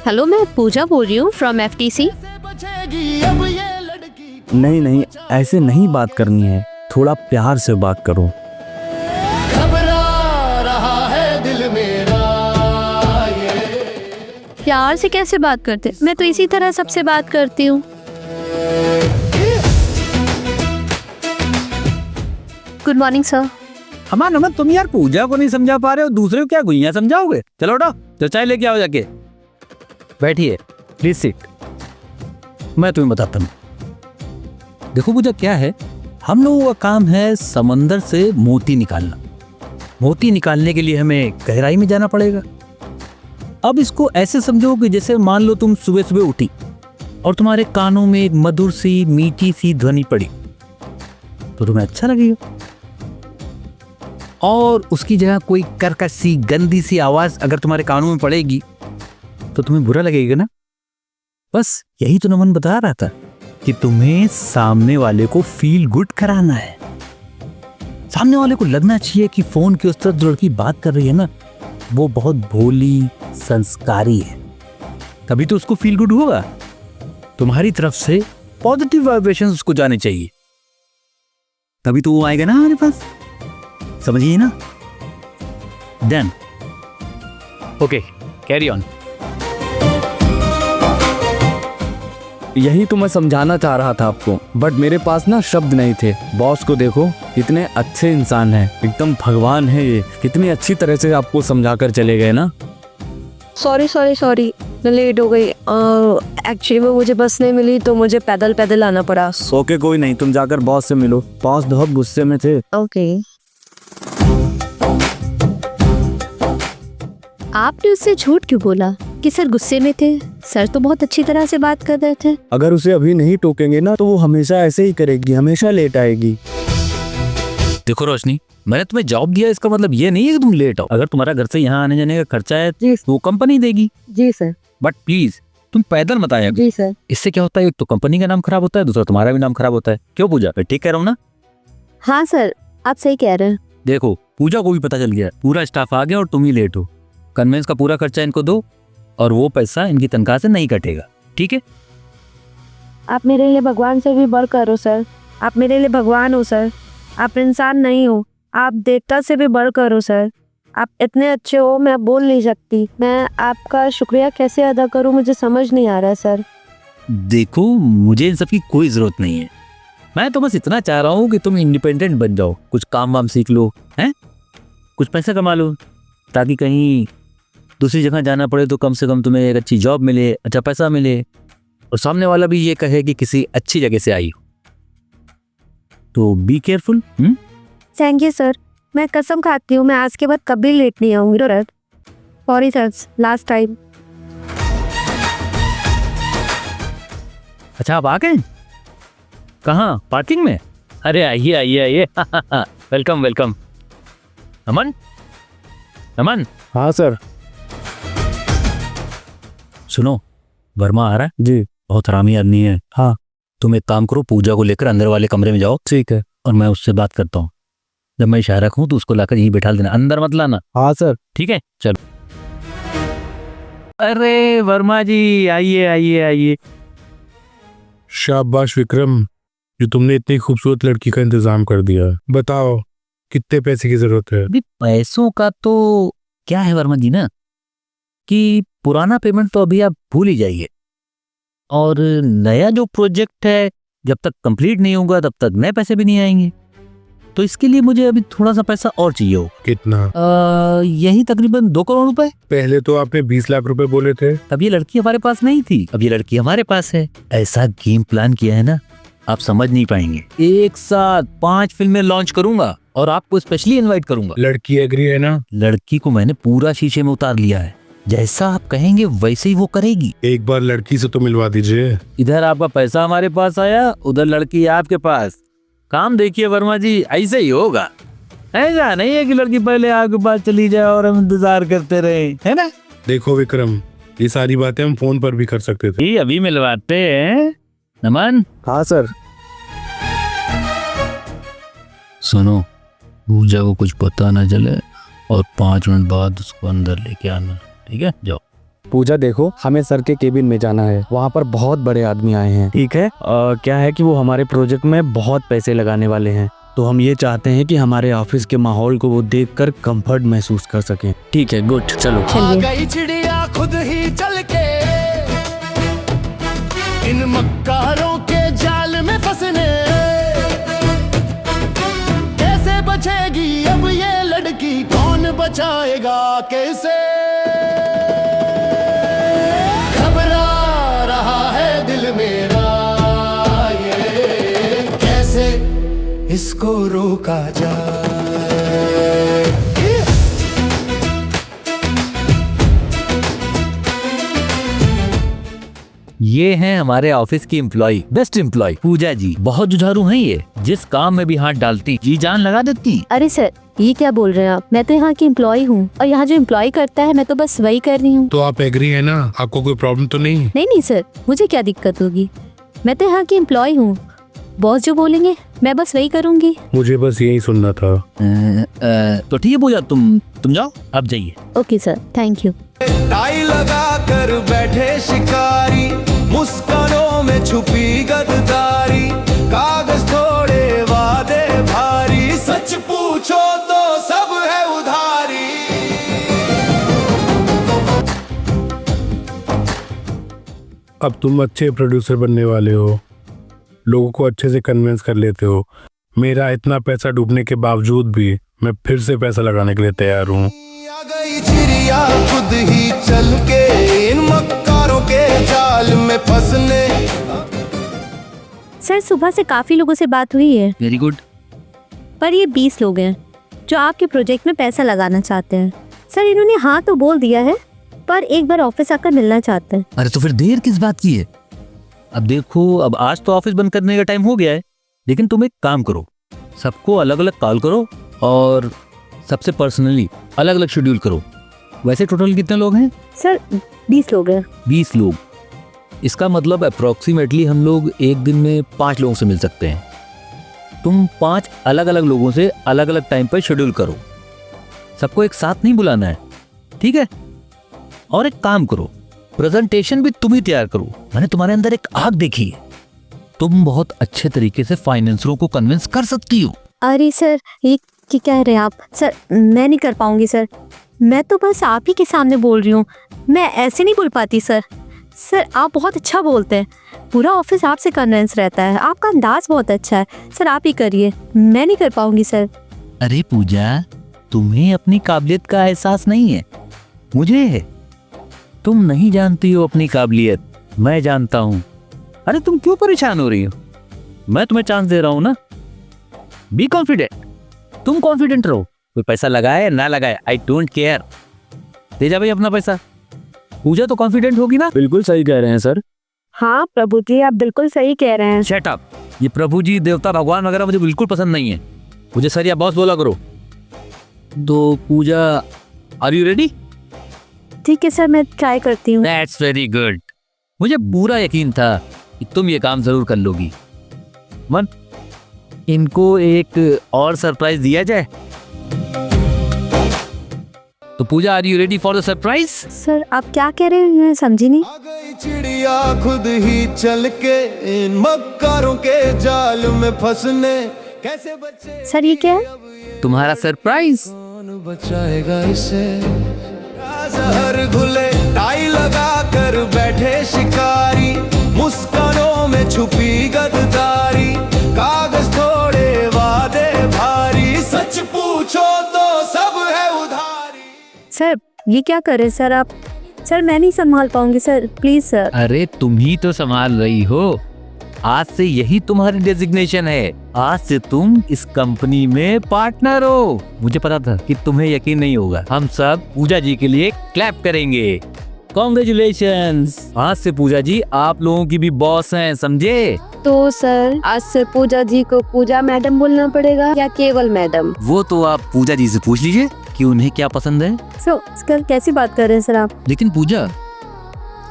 हेलो, मैं पूजा बोल रही हूँ फ्रॉम FTC। बचेगी अब ये लड़की। नहीं नहीं, ऐसे नहीं बात करनी है, थोड़ा प्यार से बात करो। घबरा रहा है दिल मेरा ये। प्यार से कैसे बात करते? मैं तो इसी तरह सबसे बात करती हूँ। Good morning sir. हमारा नमन, तुम यार पूजा को नहीं समझा पा रहे हो, दूसरे को क्या गुइयां समझाओगे? चलो उठो, तो चाय लेके आओ, जाके बैठिए, प्लीज सीट। मैं तुम्हें बताता हूँ। देखो पूजा, क्या है, हम लोगों का काम है समंदर से मोती निकालना। मोती निकालने के लिए हमें गहराई में जाना पड़ेगा। अब इसको ऐसे समझो कि जैसे मान लो तुम सुबह सुबह उठी और तुम्हारे कानों में एक मधुर सी मीठी सी ध्वनि पड़ी, तो तुम्हें अच्छा लगेगा। और उसकी जगह कोई कर्कश सी गंदी सी आवाज अगर तुम्हारे कानों में पड़ेगी तो तुम्हें बुरा लगेगा ना। बस यही तो नमन बता रहा था कि तुम्हें सामने वाले को फील गुड कराना है। सामने वाले को लगना चाहिए कि फोन की उस तरफ जो लड़की बात कर रही है ना, वो बहुत भोली संस्कारी है, तभी तो उसको फील गुड होगा। तुम्हारी तरफ से पॉजिटिव वाइब्रेशंस उसको जाने चाहिए, तभी तो वो आएगा ना हमारे पास। समझिए ना? डन। Okay, carry on. यही तो मैं समझाना चाह रहा था आपको, बट मेरे पास ना शब्द नहीं थे। बॉस को देखो, कितने अच्छे इंसान हैं, एकदम भगवान है ये, कितनी अच्छी तरह से आपको समझा कर चले गए ना। सॉरी, मैं लेट हो गई। एक्चुअली में मुझे बस नहीं मिली तो मुझे पैदल आना पड़ा। ओके, कोई नहीं, तुम जाकर बॉस से मिलो। बॉस बहुत गुस्से में थे। ओके। आपने उससे झूठ क्यों बोला कि सर गुस्से में थे? सर तो बहुत अच्छी तरह से बात कर रहे थे। अगर उसे अभी नहीं टोकेंगे ना तो वो हमेशा ऐसे ही करेगी, हमेशा लेट आएगी। देखो रोशनी, मैंने तुम्हें जॉब दिया, इसका मतलब ये नहीं है कि तुम लेट आओ। अगर तुम्हारा घर से यहाँ आने जाने का खर्चा है तो वो कंपनी देगी। जी सर। बट प्लीज तुम पैदल मत आया। जी सर। इससे क्या होता है, एक तो कंपनी का नाम खराब होता है, दूसरा तुम्हारा भी नाम खराब होता है। क्यों पूजा, मैं ठीक कह रहा हूँ ना? हाँ सर, आप सही कह रहे हैं। देखो, पूजा को भी पता चल गया, पूरा स्टाफ आ गया और तुम ही लेट हो। कन्वेंस का पूरा खर्चा इनको दो और वो पैसा इनकी तनख्वाह से नहीं कटेगा, ठीक है? आप मेरे लिए भगवान से भी बढ़ कर हो सर। आप मेरे लिए भगवान हो सर। आप इंसान नहीं हो, आप देवता से भी बढ़ कर हो सर। आप इतने अच्छे हो, मैं बोल नहीं सकती। मैं आपका शुक्रिया कैसे अदा करूं, मुझे समझ नहीं आ रहा सर। देखो, मुझे इन सब की कोई जरूरत नहीं है। मैं तो बस इतना चाह रहा हूँ कि तुम इंडिपेंडेंट बन जाओ, कुछ काम वाम सीख लो, हैं, कुछ पैसा कमा लो, ताकि कहीं दूसरी जगह जाना पड़े तो कम से कम तुम्हें एक अच्छी जॉब मिले, अच्छा पैसा मिले, और सामने वाला भी ये कहे कि किसी अच्छी जगह से आई हो। तो be careful. Thank you sir, मैं कसम खाती हूँ मैं आज के बाद कभी लेट नहीं आऊंगी sir. Sorry sir, last time. अच्छा आप आ गए? कहाँ? पार्किंग में? अरे आइए आइए आइए। Welcome welcome. अमन, अमन। हाँ सर। सुनो, वर्मा आ रहा है जी। बहुत हरामी आदमी है। हाँ। तुम एक काम करो, पूजा को लेकर अंदर वाले कमरे में जाओ। ठीक है। और मैं उससे बात करता हूँ। जब मैं इशारा कहूँ तो उसको लाकर यहीं बैठा देना, अंदर मत लाना। हाँ सर। ठीक है, चलो। अरे वर्मा जी, आइए आइए आइए। शाबाश विक्रम, जो तुमने इतनी खूबसूरत लड़की का इंतजाम कर दिया। बताओ कितने पैसे की जरूरत है? अभी पैसों का तो क्या है वर्मा जी ना, कि पुराना पेमेंट तो अभी आप भूल ही जाइए, और नया जो प्रोजेक्ट है जब तक कंप्लीट नहीं होगा तब तक नए पैसे भी नहीं आएंगे। तो इसके लिए मुझे अभी थोड़ा सा पैसा और चाहिए हो। कितना? यही तकरीबन 2 करोड़ रुपए। पहले तो आपने 20 लाख रुपए बोले थे। तब ये लड़की हमारे पास नहीं थी, अब ये लड़की हमारे पास है। ऐसा गेम प्लान किया है ना, आप समझ नहीं पाएंगे। एक साथ 5 फिल्में लॉन्च करूंगा और आपको स्पेशली इनवाइट करूंगा। लड़की एग्री है ना? लड़की को मैंने पूरा शीशे में उतार लिया है, जैसा आप कहेंगे वैसे ही वो करेगी। एक बार लड़की से तो मिलवा दीजिए। इधर आपका पैसा हमारे पास आया, उधर लड़की आपके पास। काम देखिए वर्मा जी, ऐसे ही होगा। ऐसा नहीं है कि लड़की पहले आपके पास चली जाए और हम इंतजार करते रहे, है ना? देखो विक्रम, ये सारी बातें हम फोन पर भी कर सकते थे। ये अभी मिलवाते हैं। नमन। हाँ सर। सुनो, पूजा को कुछ पता ना चले और 5 मिनट बाद उसको अंदर लेके आना, ठीक है? जाओ। पूजा देखो, हमें सर के केबिन में जाना है, वहाँ पर बहुत बड़े आदमी आए हैं। ठीक है। क्या है कि वो हमारे प्रोजेक्ट में बहुत पैसे लगाने वाले हैं, तो हम ये चाहते हैं कि हमारे ऑफिस के माहौल को वो देखकर कंफर्ट महसूस कर सकें। ठीक है, गुड, चलो। आ गई चिड़िया खुद ही चल के, इन मक्कारों के जाल में फंसने। कैसे बचेगी अब ये लड़की, कौन बचाएगा कैसे? घबरा रहा है दिल मेरा, ये कैसे इसको रोका जाए? ये हैं हमारे ऑफिस की एम्प्लॉय, बेस्ट एम्प्लॉय पूजा जी। बहुत जुझारू हैं ये, जिस काम में भी हाथ डालती जी जान लगा देती। अरे सर, ये क्या बोल रहे हैं आप? मैं तो यहाँ की एम्प्लॉय हूँ, और यहाँ जो एम्प्लॉय करता है मैं तो बस वही कर रही हूँ। तो आप एग्री है ना? आपको कोई प्रॉब्लम तो नहीं? नहीं सर, मुझे क्या दिक्कत होगी? मैं तो यहाँ की एम्प्लॉय हूँ, बॉस जो बोलेंगे मैं बस वही करूँगी। मुझे बस यही सुनना था। तो ठीक है पूजा, तुम जाओ, आप जाइए। Okay sir, thank you. Tie लगा कर बैठे शिकारी, मुस्कानों में छुपी गद्दारी, कागज थोड़े वादे भारी, सच पूछो तो सब है उधारी। अब तुम अच्छे प्रोड्यूसर बनने वाले हो, लोगों को अच्छे से कन्विंस कर लेते हो। मेरा इतना पैसा डूबने के बावजूद भी मैं फिर से पैसा लगाने के लिए तैयार हूँ। आ गई चिड़िया खुद ही चल के, इन मक्कारों के जाल में फंसने। सर, सुबह से काफी लोगों से बात हुई है। Very good. पर ये 20 लोग हैं जो आपके प्रोजेक्ट में पैसा लगाना चाहते हैं। सर, इन्होंने हाँ तो बोल दिया है, पर एक बार ऑफिस आकर मिलना चाहते हैं। अरे तो फिर देर किस बात की है? अब देखो, अब आज तो ऑफिस बंद करने का टाइम हो गया है, लेकिन तुम एक काम करो, सबको अलग अलग कॉल करो और सबसे पर्सनली अलग अलग शेड्यूल करो। वैसे टोटल कितने लोग हैं? सर, 20 लोग हैं। 20 लोग। इसका मतलब अप्रोक्सीमेटली हम लोग एक दिन में 5 लोगों से मिल सकते हैं। तुम 5 अलग अलग लोगों से अलग अलग टाइम पर शेड्यूल करो, सबको एक साथ नहीं बुलाना है, ठीक है? और एक काम करो, प्रेजेंटेशन भी तुम ही तैयार करो। मैंने तुम्हारे अंदर एक आग देखी है, तुम बहुत अच्छे तरीके से फाइनेंसरों को कन्विंस कर सकती हो। अरे सर, ये क्या कह रहे हैं आप? सर, मैं नहीं कर पाऊंगी सर, मैं तो बस आप ही के सामने बोल रही हूँ, मैं ऐसे नहीं बोल पाती सर। सर, आप बहुत अच्छा बोलते हैं, पूरा ऑफिस आपसे कन्विंस रहता है, आपका अंदाज बहुत अच्छा है। सर, आप ही करिए, मैं नहीं कर पाऊंगी सर। अरे पूजा, तुम्हें अपनी काबिलियत का एहसास नहीं है, मुझे है। तुम नहीं जानती हो अपनी काबिलियत, मैं जानता हूँ। अरे तुम क्यों परेशान हो रही हो? मैं तुम्हें चांस दे रहा हूँ ना। बी कॉन्फिडेंट, तुम कॉन्फिडेंट रहो। कोई पैसा लगाए ना लगाए, आई डोंट केयर। दे जा भाई अपना पैसा। पूजा तो कॉन्फिडेंट होगी ना? बिल्कुल सही कह रहे हैं सर। हाँ प्रभु जी, आप बिल्कुल सही कह रहे हैं। Shut up. ये प्रभु जी, देवता, भगवान वगैरह मुझे बिल्कुल पसंद नहीं है। मुझे सर या बॉस बोला करो। तो पूजा, आर यू रेडी? ठीक है सर, मैं ट्राई करती हूँ। That's very good. मुझे पूरा यकीन था कि तुम ये काम जरूर कर लोगी। मन, इनको एक और सरप्राइज दिया जाए। तो Pooja, are you ready for the surprise? Sir आप क्या कह रहे हैं, मैं समझी नहीं। चिड़िया खुद ही चल के इन मक्कारों के जाल में फंसने, कैसे बचे सर ये क्या है? तुम्हारा सरप्राइज। कौन बचाएगा इसे? जहर घुले टाई लगा कर बैठे शिकारी, मुस्कानों में छुपी गद्दारी, कागज थोड़े वादे भारी, सच पूछो तो सब है उधारी। सर ये क्या कर रहे हैं सर आप? सर मैं नहीं संभाल पाऊंगी सर, प्लीज सर। अरे तुम ही तो संभाल रही हो। आज से यही तुम्हारी डेजिग्नेशन है। आज से तुम इस कंपनी में पार्टनर हो। मुझे पता था कि तुम्हें यकीन नहीं होगा। हम सब पूजा जी के लिए क्लैप करेंगे। कॉन्ग्रेचुलेशंस। आज से पूजा जी आप लोगों की भी बॉस हैं, समझे? तो सर आज से पूजा जी को पूजा मैडम बोलना पड़ेगा या केवल मैडम? वो तो आप पूजा जी से पूछ लीजिए कि उन्हें क्या पसंद है। सर कैसी बात कर रहे हैं सर आप? लेकिन पूजा,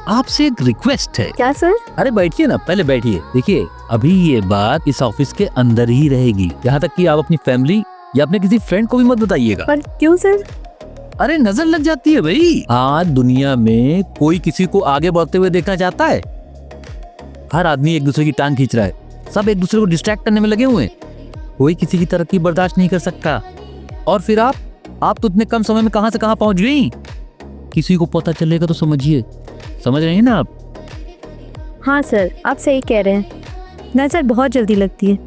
आपसे एक रिक्वेस्ट है। क्या सर? अरे बैठिए ना, पहले बैठिए। देखिए, अभी ये बात इस ऑफिस के अंदर ही रहेगी, यहाँ तक कि आप अपनी फैमिली या अपने किसी फ्रेंड को भी मत बताइएगा। पर क्यों सर? अरे नजर लग जाती है भाई। आज दुनिया में कोई किसी को आगे बढ़ते हुए देखना चाहता है? हर आदमी एक दूसरे की टांग खींच रहा है। सब एक दूसरे को डिस्ट्रैक्ट करने में लगे हुए हैं। कोई किसी की तरक्की बर्दाश्त नहीं कर सकता। और फिर आप तो इतने कम समय में कहां से कहां पहुंच गई। किसी को पता चलेगा तो समझिए, समझ रहे हैं ना आप? हाँ सर आप सही कह रहे हैं, नजर बहुत जल्दी लगती है।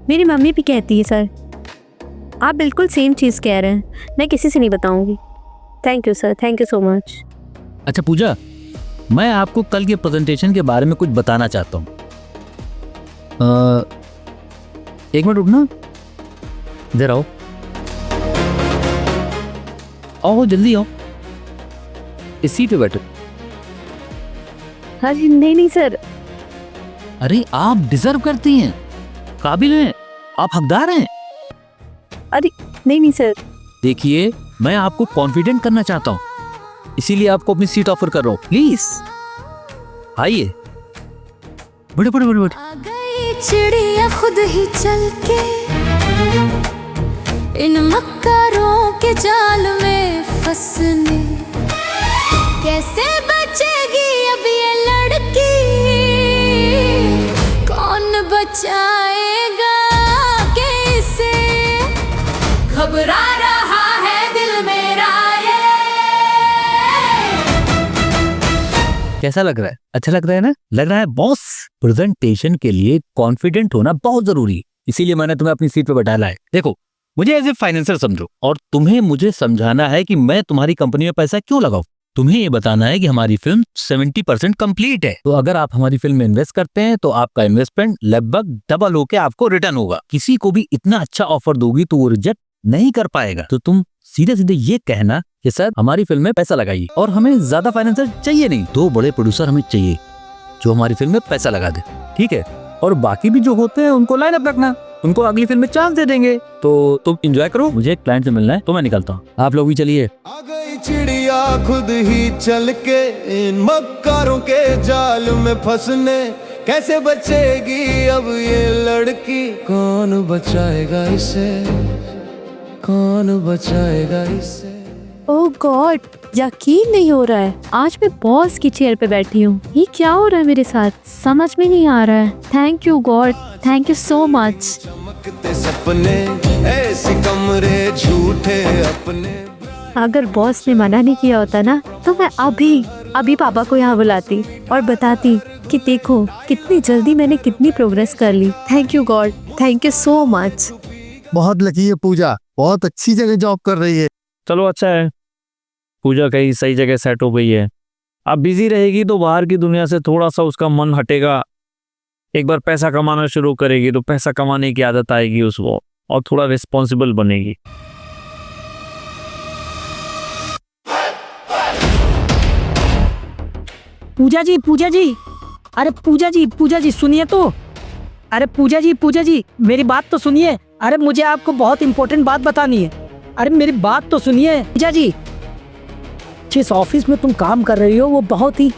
मेरी मम्मी भी कहती है सर। आप बिल्कुल सेम चीज़ कह रहे हैं, मैं किसी से नहीं बताऊंगी। Thank you sir, thank you so much. अच्छा पूजा, मैं आपको कल के प्रेजेंटेशन के बारे में कुछ बताना चाहता हूँ। एक मिनट रुकना, इधर आओ। आओ जल्दी आओ, इस सीट पे बैठो। अरे नहीं सर। अरे आप डिजर्व करती हैं, काबिल हैं, आप हकदार हैं। अरे नहीं सर। देखिए, मैं आपको कॉन्फिडेंट करना चाहता हूँ, इसीलिए आपको अपनी सीट ऑफर कर रहा हूँ। प्लीज आइए, बड़े बड़े बड़े बड़े। आ गई चिड़िया खुद ही चल के इन मक्कारों के जाल में फंसने, कैसे बचेगी अब ये लड़की, कौन बचाएगा कैसे, घबरा रहा है दिल मेरा ये। कैसा लग रहा है? अच्छा लग रहा है ना? लग रहा है बॉस, प्रेजेंटेशन के लिए कॉन्फिडेंट होना बहुत जरूरी है, इसीलिए मैंने तुम्हें अपनी सीट पे बैठा लाया है। देखो, मुझे एज ए फाइनेंसर समझो और तुम्हें मुझे समझाना है कि मैं तुम्हारी कंपनी में पैसा क्यों लगाऊं। तुम्हें ये बताना है कि हमारी फिल्म 70% कंप्लीट है, तो अगर आप हमारी फिल्म में इन्वेस्ट करते हैं तो आपका इन्वेस्टमेंट लगभग डबल होके आपको रिटर्न होगा। किसी को भी इतना अच्छा ऑफर दोगी तो वो रिजेक्ट नहीं कर पाएगा। तो तुम सीधे सीधे ये कहना कि सर हमारी फिल्म में पैसा लगाइए, और हमें ज्यादा फाइनेंसर चाहिए नहीं, 2 बड़े प्रोड्यूसर हमें चाहिए जो हमारी फिल्म में पैसा लगा दे, ठीक है? और बाकी भी जो होते हैं उनको लाइन अप रखना, उनको अगली फिल्म में चांस दे देंगे। तो तुम एंजॉय करो, मुझे एक क्लाइंट से मिलना है तो मैं निकलता हूँ, आप लोग भी चलिए। आ गई चिड़िया खुद ही चल के इन मक्कारों के जाल में फंसने, कैसे बचेगी अब ये लड़की, कौन बचाएगा इसे, कौन बचाएगा इसे। ओह गॉड, यकीन नहीं हो रहा है, आज मैं बॉस की चेयर पे बैठी हूँ। ये क्या हो रहा है मेरे साथ, समझ में नहीं आ रहा है। Thank you God, thank you so much. चमकते सपने ऐसे कमरे झूठे अपने। अगर बॉस ने मना नहीं किया होता ना तो मैं अभी पापा को यहाँ बुलाती और बताती कि देखो कितनी जल्दी मैंने कितनी प्रोग्रेस कर ली। Thank you God, thank you so much. बहुत लकी है पूजा, बहुत अच्छी जगह जॉब कर रही है। चलो अच्छा है, पूजा कहीं सही जगह सेट हो गई है, अब बिजी रहेगी तो बाहर की दुनिया से थोड़ा सा उसका मन हटेगा। एक बार पैसा कमाना शुरू करेगी तो पैसा कमाने की आदत आएगी उसको और थोड़ा रिस्पॉन्सिबल बनेगी। पूजा जी, अरे पूजा जी सुनिए तो। अरे पूजा जी मेरी बात तो सुनिए। अरे मुझे आपको बहुत इंपॉर्टेंट बात बतानी है। अरे मेरी बात तो सुनिए पूजा जी। जिस ऑफिस में तुम काम कर रही हो वो बहुत ही।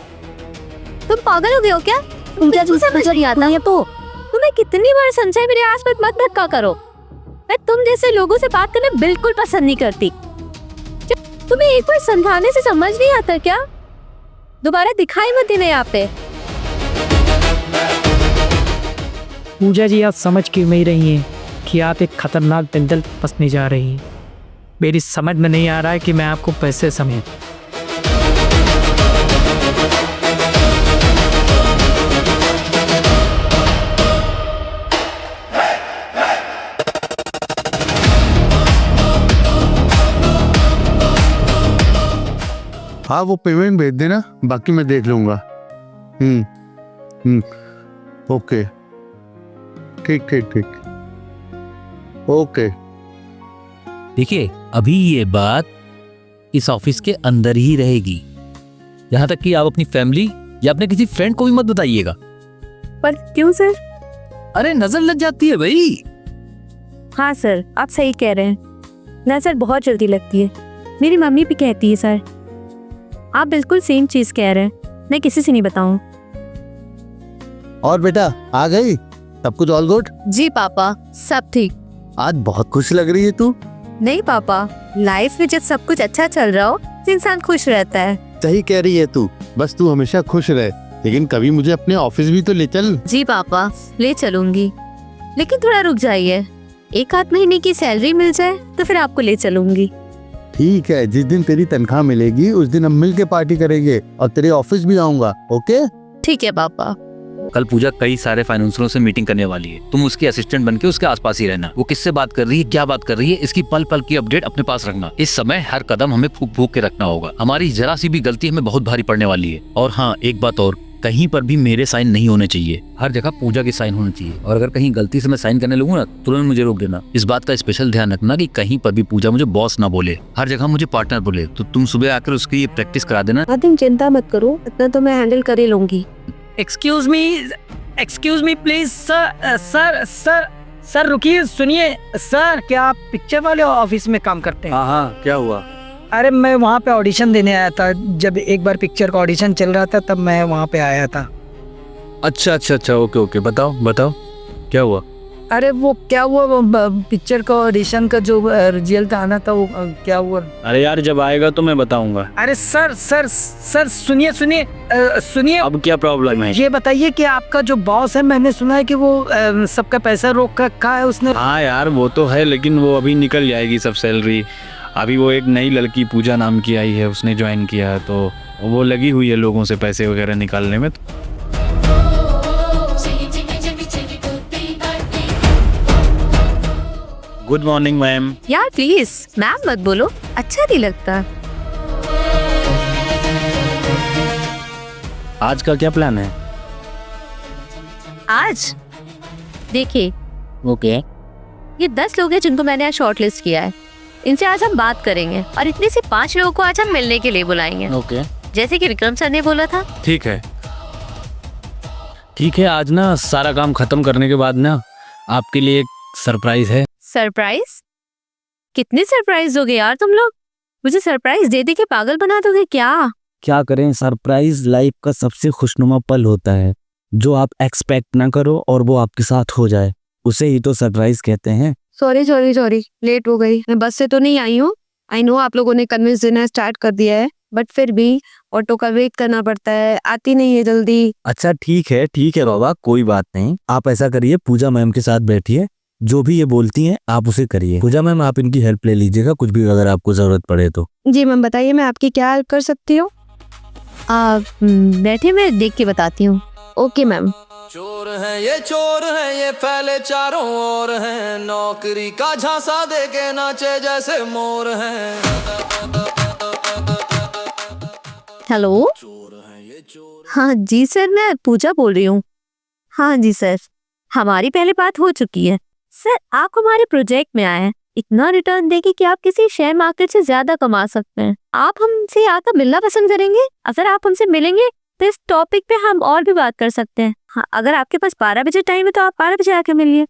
तुम पागल हो गए हो क्या? पूजा जी समझ नहीं आता है तो। तुम्हें कितनी बार समझाया मेरे आस-पास मत धक्का करो। मैं तुम जैसे लोगों से बात करना बिल्कुल पसंद नहीं करती। तुम्हें एक बार समझाने से समझ नहीं आता क्या? दोबारा दिखाई मत देना यहाँ पे। पूजा जी आप समझ क्यों नहीं रही हैं कि आप एक खतरनाक दलदल फंसने जा रही हैं। मेरी समझ में नहीं आ रहा है कि मैं आपको पैसे समेत। हाँ वो पेमेंट भेज देना, बाकी मैं देख लूंगा। ओके ठीक ओके। देखिए अभी ये बात इस ऑफिस के अंदर ही रहेगी, यहाँ तक कि आप अपनी फैमिली या अपने किसी फ्रेंड को भी मत बताइएगा। पर क्यों सर? अरे नजर लग जाती है भाई। हाँ सर आप सही कह रहे हैं, नजर बहुत जल्दी लगती है। मेरी मम्मी भी कहती है सर। आप बिल्कुल सेम चीज कह रहे हैं, मैं किसी से नहीं बताऊं। और बेटा आ गई? सब कुछ ऑल गुड? जी पापा सब ठीक। आज बहुत खुश लग रही है तू। नहीं पापा, लाइफ में जब सब कुछ अच्छा चल रहा हो तो इंसान खुश रहता है। सही कह रही है तू, बस तू हमेशा खुश रहे। लेकिन कभी मुझे अपने ऑफिस भी तो ले चल। जी पापा ले चलूंगी, लेकिन थोड़ा रुक जाइए। 1 आध महीने की सैलरी मिल जाए तो फिर आपको ले चलूंगी। ठीक है, जिस दिन तेरी तनख्वाह मिलेगी उस दिन हम मिल के पार्टी करेंगे और तेरे ऑफिस भी आऊंगा। ओके ठीक है पापा। कल पूजा कई सारे फाइनेंसरों से मीटिंग करने वाली है। तुम उसकी असिस्टेंट बनके उसके आसपास ही रहना। वो किससे बात कर रही है, क्या बात कर रही है, इसकी पल पल की अपडेट अपने पास रखना। इस समय हर कदम हमें फूक फूक के रखना होगा। हमारी जरा सी भी गलती हमें बहुत भारी पड़ने वाली है। और हाँ एक बात और, कहीं पर भी मेरे साइन नहीं होने चाहिए, हर जगह पूजा के साइन होने चाहिए। और अगर कहीं गलती से मैं साइन करने लगूँ ना, तुरंत मुझे रोक देना। इस बात का स्पेशल ध्यान रखना कि कहीं पर भी पूजा मुझे बॉस ना बोले, हर जगह मुझे पार्टनर बोले। तो तुम सुबह आकर उसकी ये प्रैक्टिस करा देना। तुम चिंता मत करो, इतना तो मैं हैंडल कर ही लूंगी। एक्सक्यूज मी प्लीज सर रुकिए सुनिए। सर क्या आप पिक्चर वाले ऑफिस में काम करते हैं? हाँ क्या हुआ? अरे मैं वहाँ पे ऑडिशन देने आया था। जब एक बार पिक्चर का ऑडिशन चल रहा था तब मैं वहाँ पे आया था। अच्छा ओके बताओ क्या हुआ? अरे वो क्या हुआ, वो पिक्चर का ऑडिशन का जो रिजल्ट आना था वो क्या हुआ? अरे यार जब आएगा तो मैं बताऊंगा। अरे सर सुनिए। अब क्या प्रॉब्लम है? ये बताइए कि आपका जो बॉस है, मैंने सुना है कि वो सबका पैसा रोक रखा है उसने। हाँ यार वो तो है, लेकिन वो अभी निकल जाएगी सब सैलरी। अभी वो एक नई लड़की पूजा नाम की आई है, उसने ज्वाइन किया है, तो वो लगी हुई है लोगों से पैसे वगैरह निकालने में। Good morning ma'am. यार प्लीज मैम मत बोलो, अच्छा नहीं लगता। आज का क्या प्लान है? आज देखिए ओके ये 10 लोग हैं जिनको मैंने आज शॉर्ट लिस्ट किया है। इनसे आज हम बात करेंगे और इतने से 5 लोगों को आज हम मिलने के लिए बुलाएंगे। ओके जैसे कि विक्रम सर ने बोला था। ठीक है आज ना सारा काम खत्म करने के बाद ना आपके लिए एक सरप्राइज है। सरप्राइज? कितने सरप्राइज दोगे यार तुम लोग? मुझे सरप्राइज दे दे के पागल बना दोगे क्या करें, सरप्राइज लाइफ का सबसे खुशनुमा पल होता है, जो आप एक्सपेक्ट ना करो और वो आपके साथ हो जाए, उसे ही तो सरप्राइज कहते हैं। सॉरी लेट हो गई। मैं बस से तो नहीं आई हूँ। आई नो आप लोगों ने कन्विंस देना स्टार्ट कर दिया है, बट फिर भी ऑटो का वेट करना पड़ता है, आती नहीं है जल्दी। अच्छा ठीक है बाबा, कोई बात नहीं। आप ऐसा करिए, पूजा मैम के साथ बैठिए, जो भी ये बोलती हैं आप उसे करिए। पूजा मैम आप इनकी हेल्प ले लीजिएगा, कुछ भी अगर आपको जरूरत पड़े तो। जी मैम बताइए, मैं आपकी क्या हेल्प कर सकती हूँ? बैठे मैं देख के बताती हूँ। Okay ma'am. चोर है ये फैले चारों ओर हैं, नौकरी का झांसा दे के नाचे जैसे मोर हैं। हेलो हाँ जी सर, मैं पूजा बोल रही हूँ। हाँ जी सर, हमारी पहले बात हो चुकी है। सर आप हमारे प्रोजेक्ट में आए हैं, इतना रिटर्न देके कि आप किसी शेयर मार्केट से ज्यादा कमा सकते हैं। आप हमसे आकर मिलना पसंद करेंगे? अगर आप हमसे मिलेंगे तो इस टॉपिक पे हम और भी बात कर सकते हैं। हाँ, अगर आपके पास 12 बजे टाइम है तो आप 12 बजे आके मिलिए।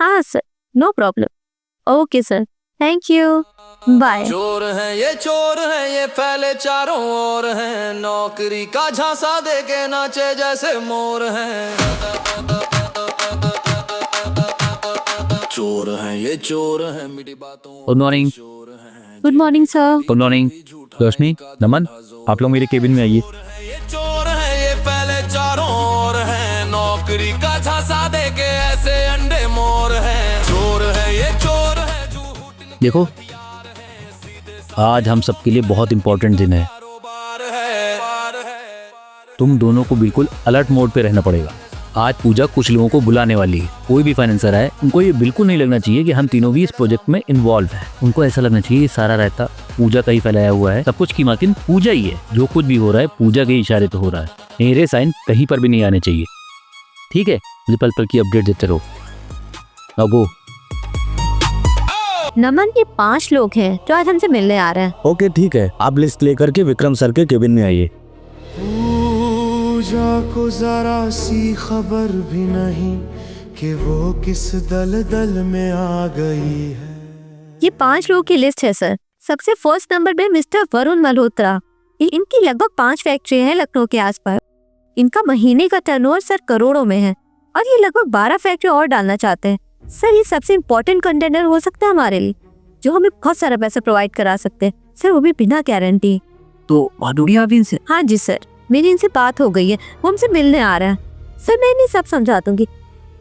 हाँ sir, no problem. Okay sir, thank you, bye. चोर है ये फैले चारों ओर हैं, नौकरी का झांसा दे के नाचे जैसे मोर हैं। चोर हैं मेरी बातों। Good morning. Good morning sir. Good morning Roshni, Naman, आप लोग मेरे केबिन में आइए। चोर है ये फैले चारों ओर हैं, नौकरी का झांसा दे के ऐसे अंडे मोर हैं। चोर है ये चोर है। देखो, आज हम सबके लिए बहुत इंपॉर्टेंट दिन है। तुम दोनों को बिल्कुल अलर्ट मोड पे रहना पड़ेगा। आज पूजा कुछ लोगों को बुलाने वाली है। कोई भी फाइनेंसर है, उनको ये बिल्कुल नहीं लगना चाहिए कि हम तीनों भी इस प्रोजेक्ट में इन्वॉल्व हैं। उनको ऐसा लगना चाहिए ये सारा रहता पूजा का ही फैलाया हुआ है, सब कुछ की मालकिन पूजा ही है। जो कुछ भी हो रहा है पूजा के इशारे तो हो रहा है, मेरे साइन कहीं पर भी नहीं आने चाहिए। ठीक है, मुझे पल पल की अपडेट देते रहो। अब गो। नमन, ये 5 लोग हैं जो आज हमसे मिलने आ रहे हैं। ओके ठीक है, आप लिस्ट लेकर के विक्रम सर के केबिन में आइए। पूजा को जरा सी खबर भी नहीं कि वो किस दलदल में आ गई है। ये 5 लोगों की लिस्ट है सर। सबसे फर्स्ट नंबर पे मिस्टर वरुण मल्होत्रा। इनकी लगभग 5 फैक्ट्री है लखनऊ के आसपास। इनका महीने का टर्नओवर सर करोड़ों में है और ये लगभग 12 फैक्ट्री और डालना चाहते हैं। सर ये सबसे इम्पोर्टेंट कंटेनर हो सकता है हमारे लिए, जो हमें बहुत सारा पैसा प्रोवाइड करा सकते हैं सर, वो भी बिना गारंटी। तो माधुरी आप इनसे? हाँ जी सर, मेरी इनसे बात हो गई है, वो हमसे मिलने आ रहा है। सर मैं इन्हें सब समझा दूंगी,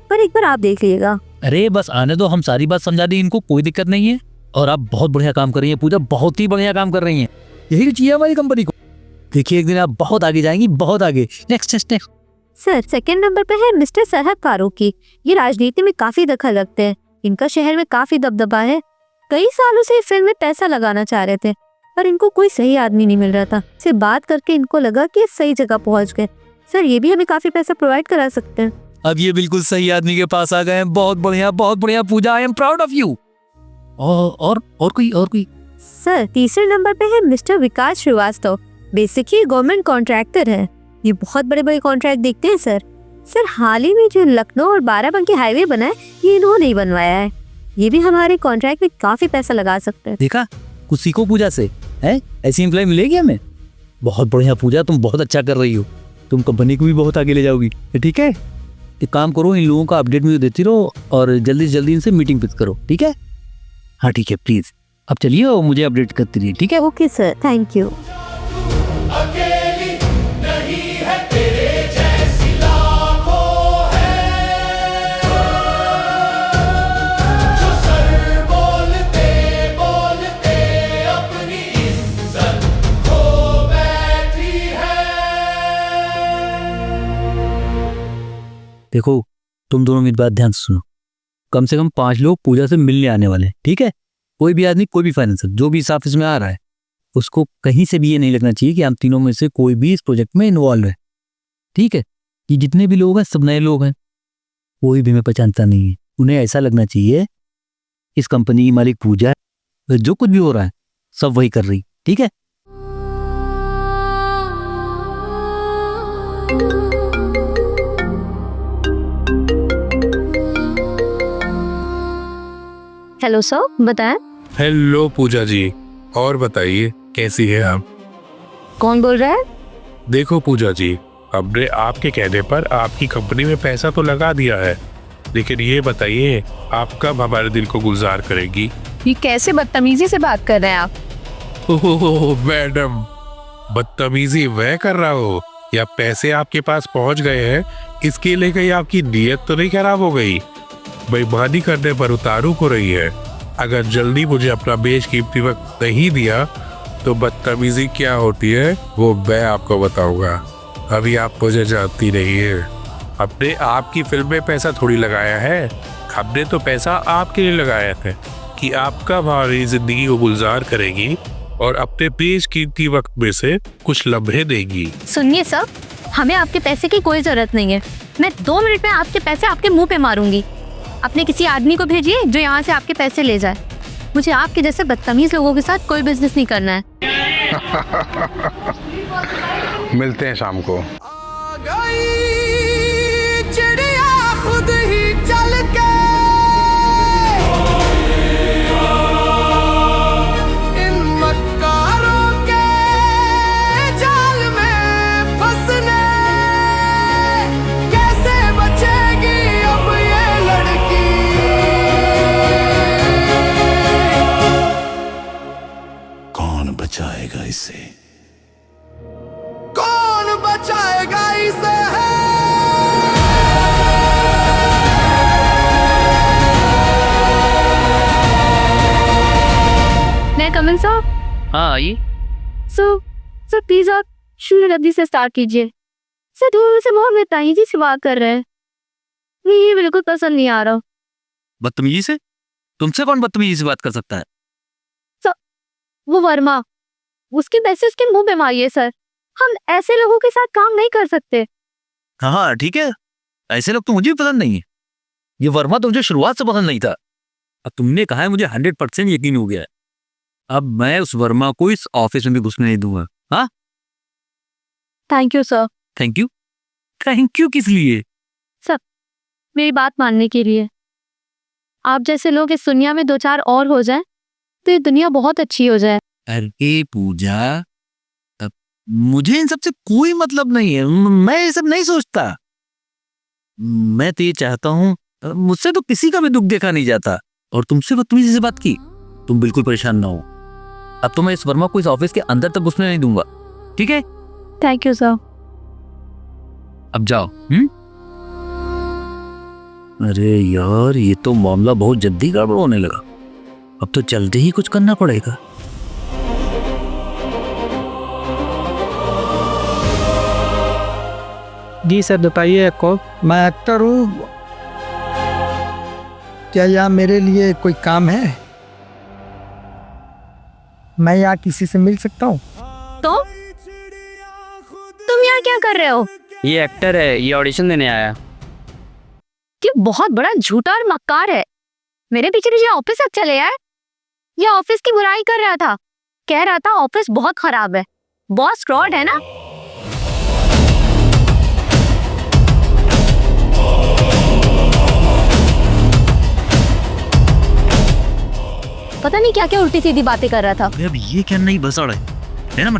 पर एक बार आप देख लीजिएगा। अरे बस आने दो, हम सारी बात समझा दी इनको, कोई दिक्कत नहीं है। और आप बहुत बढ़िया काम कर रही हैं पूजा, बहुत ही बढ़िया काम कर रही हैं। यही चाहिए हमारी कंपनी को। देखिए एक दिन आप बहुत आगे जाएंगी, बहुत आगे। नेक्स्ट। सर सेकंड नंबर पे है मिस्टर सरहद फारूकी। ये राजनीति में काफी दखल रखते हैं। इनका शहर में काफी दबदबा है। कई सालों से फिल्म में पैसा लगाना चाह रहे थे, पर इनको कोई सही आदमी नहीं मिल रहा था। सिर्फ बात करके इनको लगा कि सही जगह पहुंच गए। सर ये भी हमें काफी पैसा प्रोवाइड करा सकते हैं। अब ये बिल्कुल सही आदमी के पास आ गए हैं। बहुत बढ़िया Pooja, I am proud of you. और कोई? सर तीसरे नंबर पे है mister Vikas Shrivastava. Basically government contractor है। ये बहुत बड़े कॉन्ट्रैक्ट देखते हैं सर। सर हाल ही में जो लखनऊ और बाराबंकी हाईवे बना है, ये इन्होंने ही बनवाया है। ये भी हमारे कॉन्ट्रैक्ट में काफी पैसा लगा सकते हैं। देखा, कुछ सीखो पूजा से, है ऐसी एम्प्लॉय मिलेगी हमें। बहुत बढ़िया पूजा, तुम बहुत अच्छा कर रही हो। तुम कंपनी को भी बहुत आगे ले जाओगी। ठीक है, एक काम करो, इन लोगों का अपडेट मुझे देती रहो और जल्दी से जल्दी इनसे मीटिंग फिक्स करो। ठीक है? हाँ ठीक है, प्लीज अब चलिए और मुझे अपडेट करती रहिए। ठीक है? Okay sir, thank you. देखो, तुम दोनों मेरी बात ध्यान से सुनो। कम से कम 5 लोग पूजा से मिलने आने वाले हैं। ठीक है? कोई भी आदमी, कोई भी फाइनेंसर जो भी इस ऑफिस में आ रहा है, उसको कहीं से भी ये नहीं लगना चाहिए कि हम तीनों में से कोई भी इस प्रोजेक्ट में इन्वॉल्व है। ठीक है? कि जितने भी लोग हैं सब नए लोग हैं, कोई भी हमें पहचानता नहीं है। उन्हें ऐसा लगना चाहिए इस कंपनी की मालिक पूजा है, जो कुछ भी हो रहा है सब वही कर रही। ठीक है? हेलो सर, बताएं। हेलो पूजा जी, और बताइए कैसी है आप? कौन बोल रहा है? देखो पूजा जी, हमने आपके कहने पर आपकी कंपनी में पैसा तो लगा दिया है, लेकिन ये बताइए आप कब हमारे दिल को गुलजार करेगी? ये कैसे बदतमीजी से बात कर रहे हैं आप? ओह मैडम, बदतमीजी वह कर रहा हो या पैसे आपके पास पहुंच गए हैं इसके लिए कहीं आपकी नीयत तो नहीं खराब हो गई? बेईमानी करने पर उतारू को रही है। अगर जल्दी मुझे अपना बेशकीमती वक्त नहीं दिया तो बदतमीजी क्या होती है वो मैं आपको बताऊंगा। अभी आप मुझे जानती नहीं है। अपने आपकी फिल्म में पैसा थोड़ी लगाया है, हमने तो पैसा आपके लिए लगाया था कि आप कब हमारी जिंदगी को गुलजार करेगी और अपने बेशकीमती वक्त में से कुछ लम्हे देगी। सुनिए सब, हमें आपके पैसे की कोई जरूरत नहीं है। मैं 2 मिनट में आपके पैसे आपके मुंह पे मारूंगी। अपने किसी आदमी को भेजिए जो यहाँ से आपके पैसे ले जाए। मुझे आपके जैसे बदतमीज लोगों के साथ कोई बिजनेस नहीं करना है। मिलते हैं शाम को। चिड़िया खुद ही चल के इन मक्कारों के जाल में फंसने, कैसे बचेगी अब ये लड़की। कौन बचाएगा इसे, कौन बचाएगा इसे। कमन साहब। हाँ आइए। सर प्लीज आप शुरू रद्दी से स्टार्ट कीजिए। सर दूर से बहुत बदतमीजी से बात कर रहे हैं, ये बिल्कुल पसंद नहीं आ रहा। बदतमीजी से? तुमसे कौन बदतमीजी से बात कर सकता है? सर वो वर्मा, उसके पैसे उसके मुंह पे मारिए सर। हम ऐसे लोगों के साथ काम नहीं कर सकते। हाँ ठीक है, ऐसे लोग तो मुझे भी पसंद नहीं है। ये वर्मा तो मुझे शुरुआत से पसंद नहीं था। अब तुमने कहा है, मुझे 100% यकीन हो गया है। अब मैं उस वर्मा को इस ऑफिस में भी घुसने नहीं दूंगा। हाँ thank you sir. Thank you? Thank you किस लिए? सर मेरी बात मानने के लिए। आप जैसे लोग इस दुनिया में 2-4 और हो जाएं तो ये दुनिया बहुत अच्छी हो जाए। अरे पूजा, अब मुझे इन सबसे कोई मतलब नहीं है। मैं ये सब नहीं सोचता। मैं तो ये चाहता हूँ, मुझसे तो किसी का भी दुख देखा नहीं जाता। और तुमसे बदतमीजी से बात की, तुम बिल्कुल परेशान ना हो। अब तो मैं इस वर्मा को इस ऑफिस के अंदर तक घुसने नहीं दूंगा, ठीक है? Thank you sir. अब जाओ। अरे यार, ये तो मामला बहुत जल्दी गड़बड़ होने लगा। अब तो जल्दी ही कुछ करना पड़ेगा। जी सर बताइए। कौन? मैं एक्टर हूँ। क्या यहाँ मेरे लिए कोई काम है? मैं यहाँ किसी से मिल सकता हूँ? तो तुम यहाँ क्या कर रहे हो? ये एक्टर है, ये ऑडिशन देने आया। कि बहुत बड़ा झूठा और मक्कार है। मेरे पीछे पीछे ऑफिस तक चले आए। ये ऑफिस की बुराई कर रहा था, कह रहा था ऑफिस बहुत खराब है, बॉस फ्रॉड है ना। पता नहीं क्या क्या उल्टी सीधी बातें कर रहा था। अब ये क्या नहीं बसा रहे ना।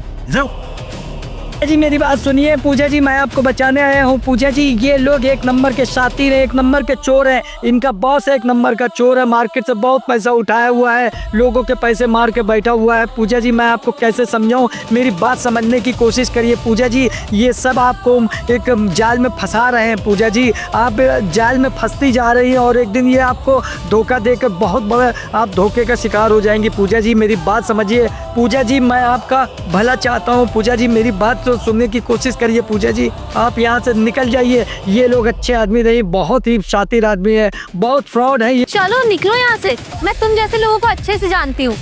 जी मेरी बात सुनिए पूजा जी, मैं आपको बचाने आया हूँ। पूजा जी ये लोग 1 नंबर के शातिर हैं, 1 नंबर के चोर हैं। इनका बॉस 1 नंबर का चोर है, मार्केट से बहुत पैसा उठाया हुआ है, लोगों के पैसे मार के बैठा हुआ है। पूजा जी मैं आपको कैसे समझाऊँ, मेरी बात समझने की कोशिश करिए पूजा जी। ये सब आपको एक जाल में फंसा रहे हैं पूजा जी। आप जाल में फंसती जा रही हैं और एक दिन ये आपको धोखा देकर बहुत बड़ा आप धोखे का शिकार हो जाएंगी। पूजा जी मेरी बात समझिए। पूजा जी मैं आपका भला चाहता हूँ। पूजा जी मेरी बात तो सुनने की कोशिश करिए पूजा जी। आप यहाँ से निकल जाइए। ये लोग अच्छे आदमी नहीं, बहुत ही शातिर आदमी है, बहुत फ्रॉड है ये। चलो निकलो यहाँ से। मैं तुम जैसे लोगों को अच्छे से जानती हूँ।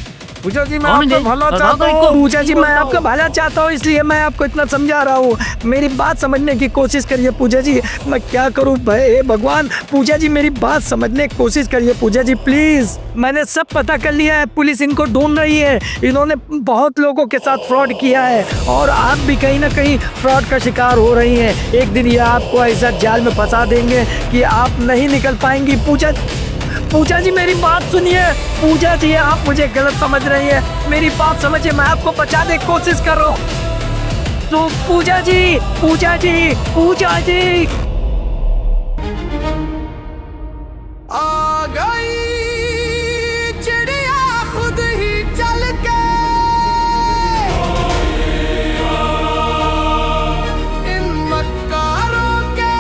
पूजा जी मैं आपका भला चाहता हूँ। पूजा जी मैं आपका भला चाहता हूँ, इसलिए मैं आपको इतना समझा रहा हूँ। मेरी बात समझने की कोशिश करिए पूजा जी। मैं क्या करूँ हे भगवान। पूजा जी मेरी बात समझने की कोशिश करिए पूजा जी प्लीज। मैंने सब पता कर लिया है, पुलिस इनको ढूंढ रही है। इन्होंने बहुत लोगों के साथ फ्रॉड किया है और आप भी कहीं ना कहीं फ्रॉड का शिकार हो रही हैं। एक दिन ये आपको ऐसा जाल में फंसा देंगे कि आप नहीं निकल पाएंगी। पूजा जी मेरी बात सुनिए। पूजा जी आप मुझे गलत समझ रही है, मेरी बात समझिए। मैं आपको बचाने की कोशिश कर रहा हूँ। तो पूजा जी आ गई चिड़िया खुद ही चल के इन मक्कारों के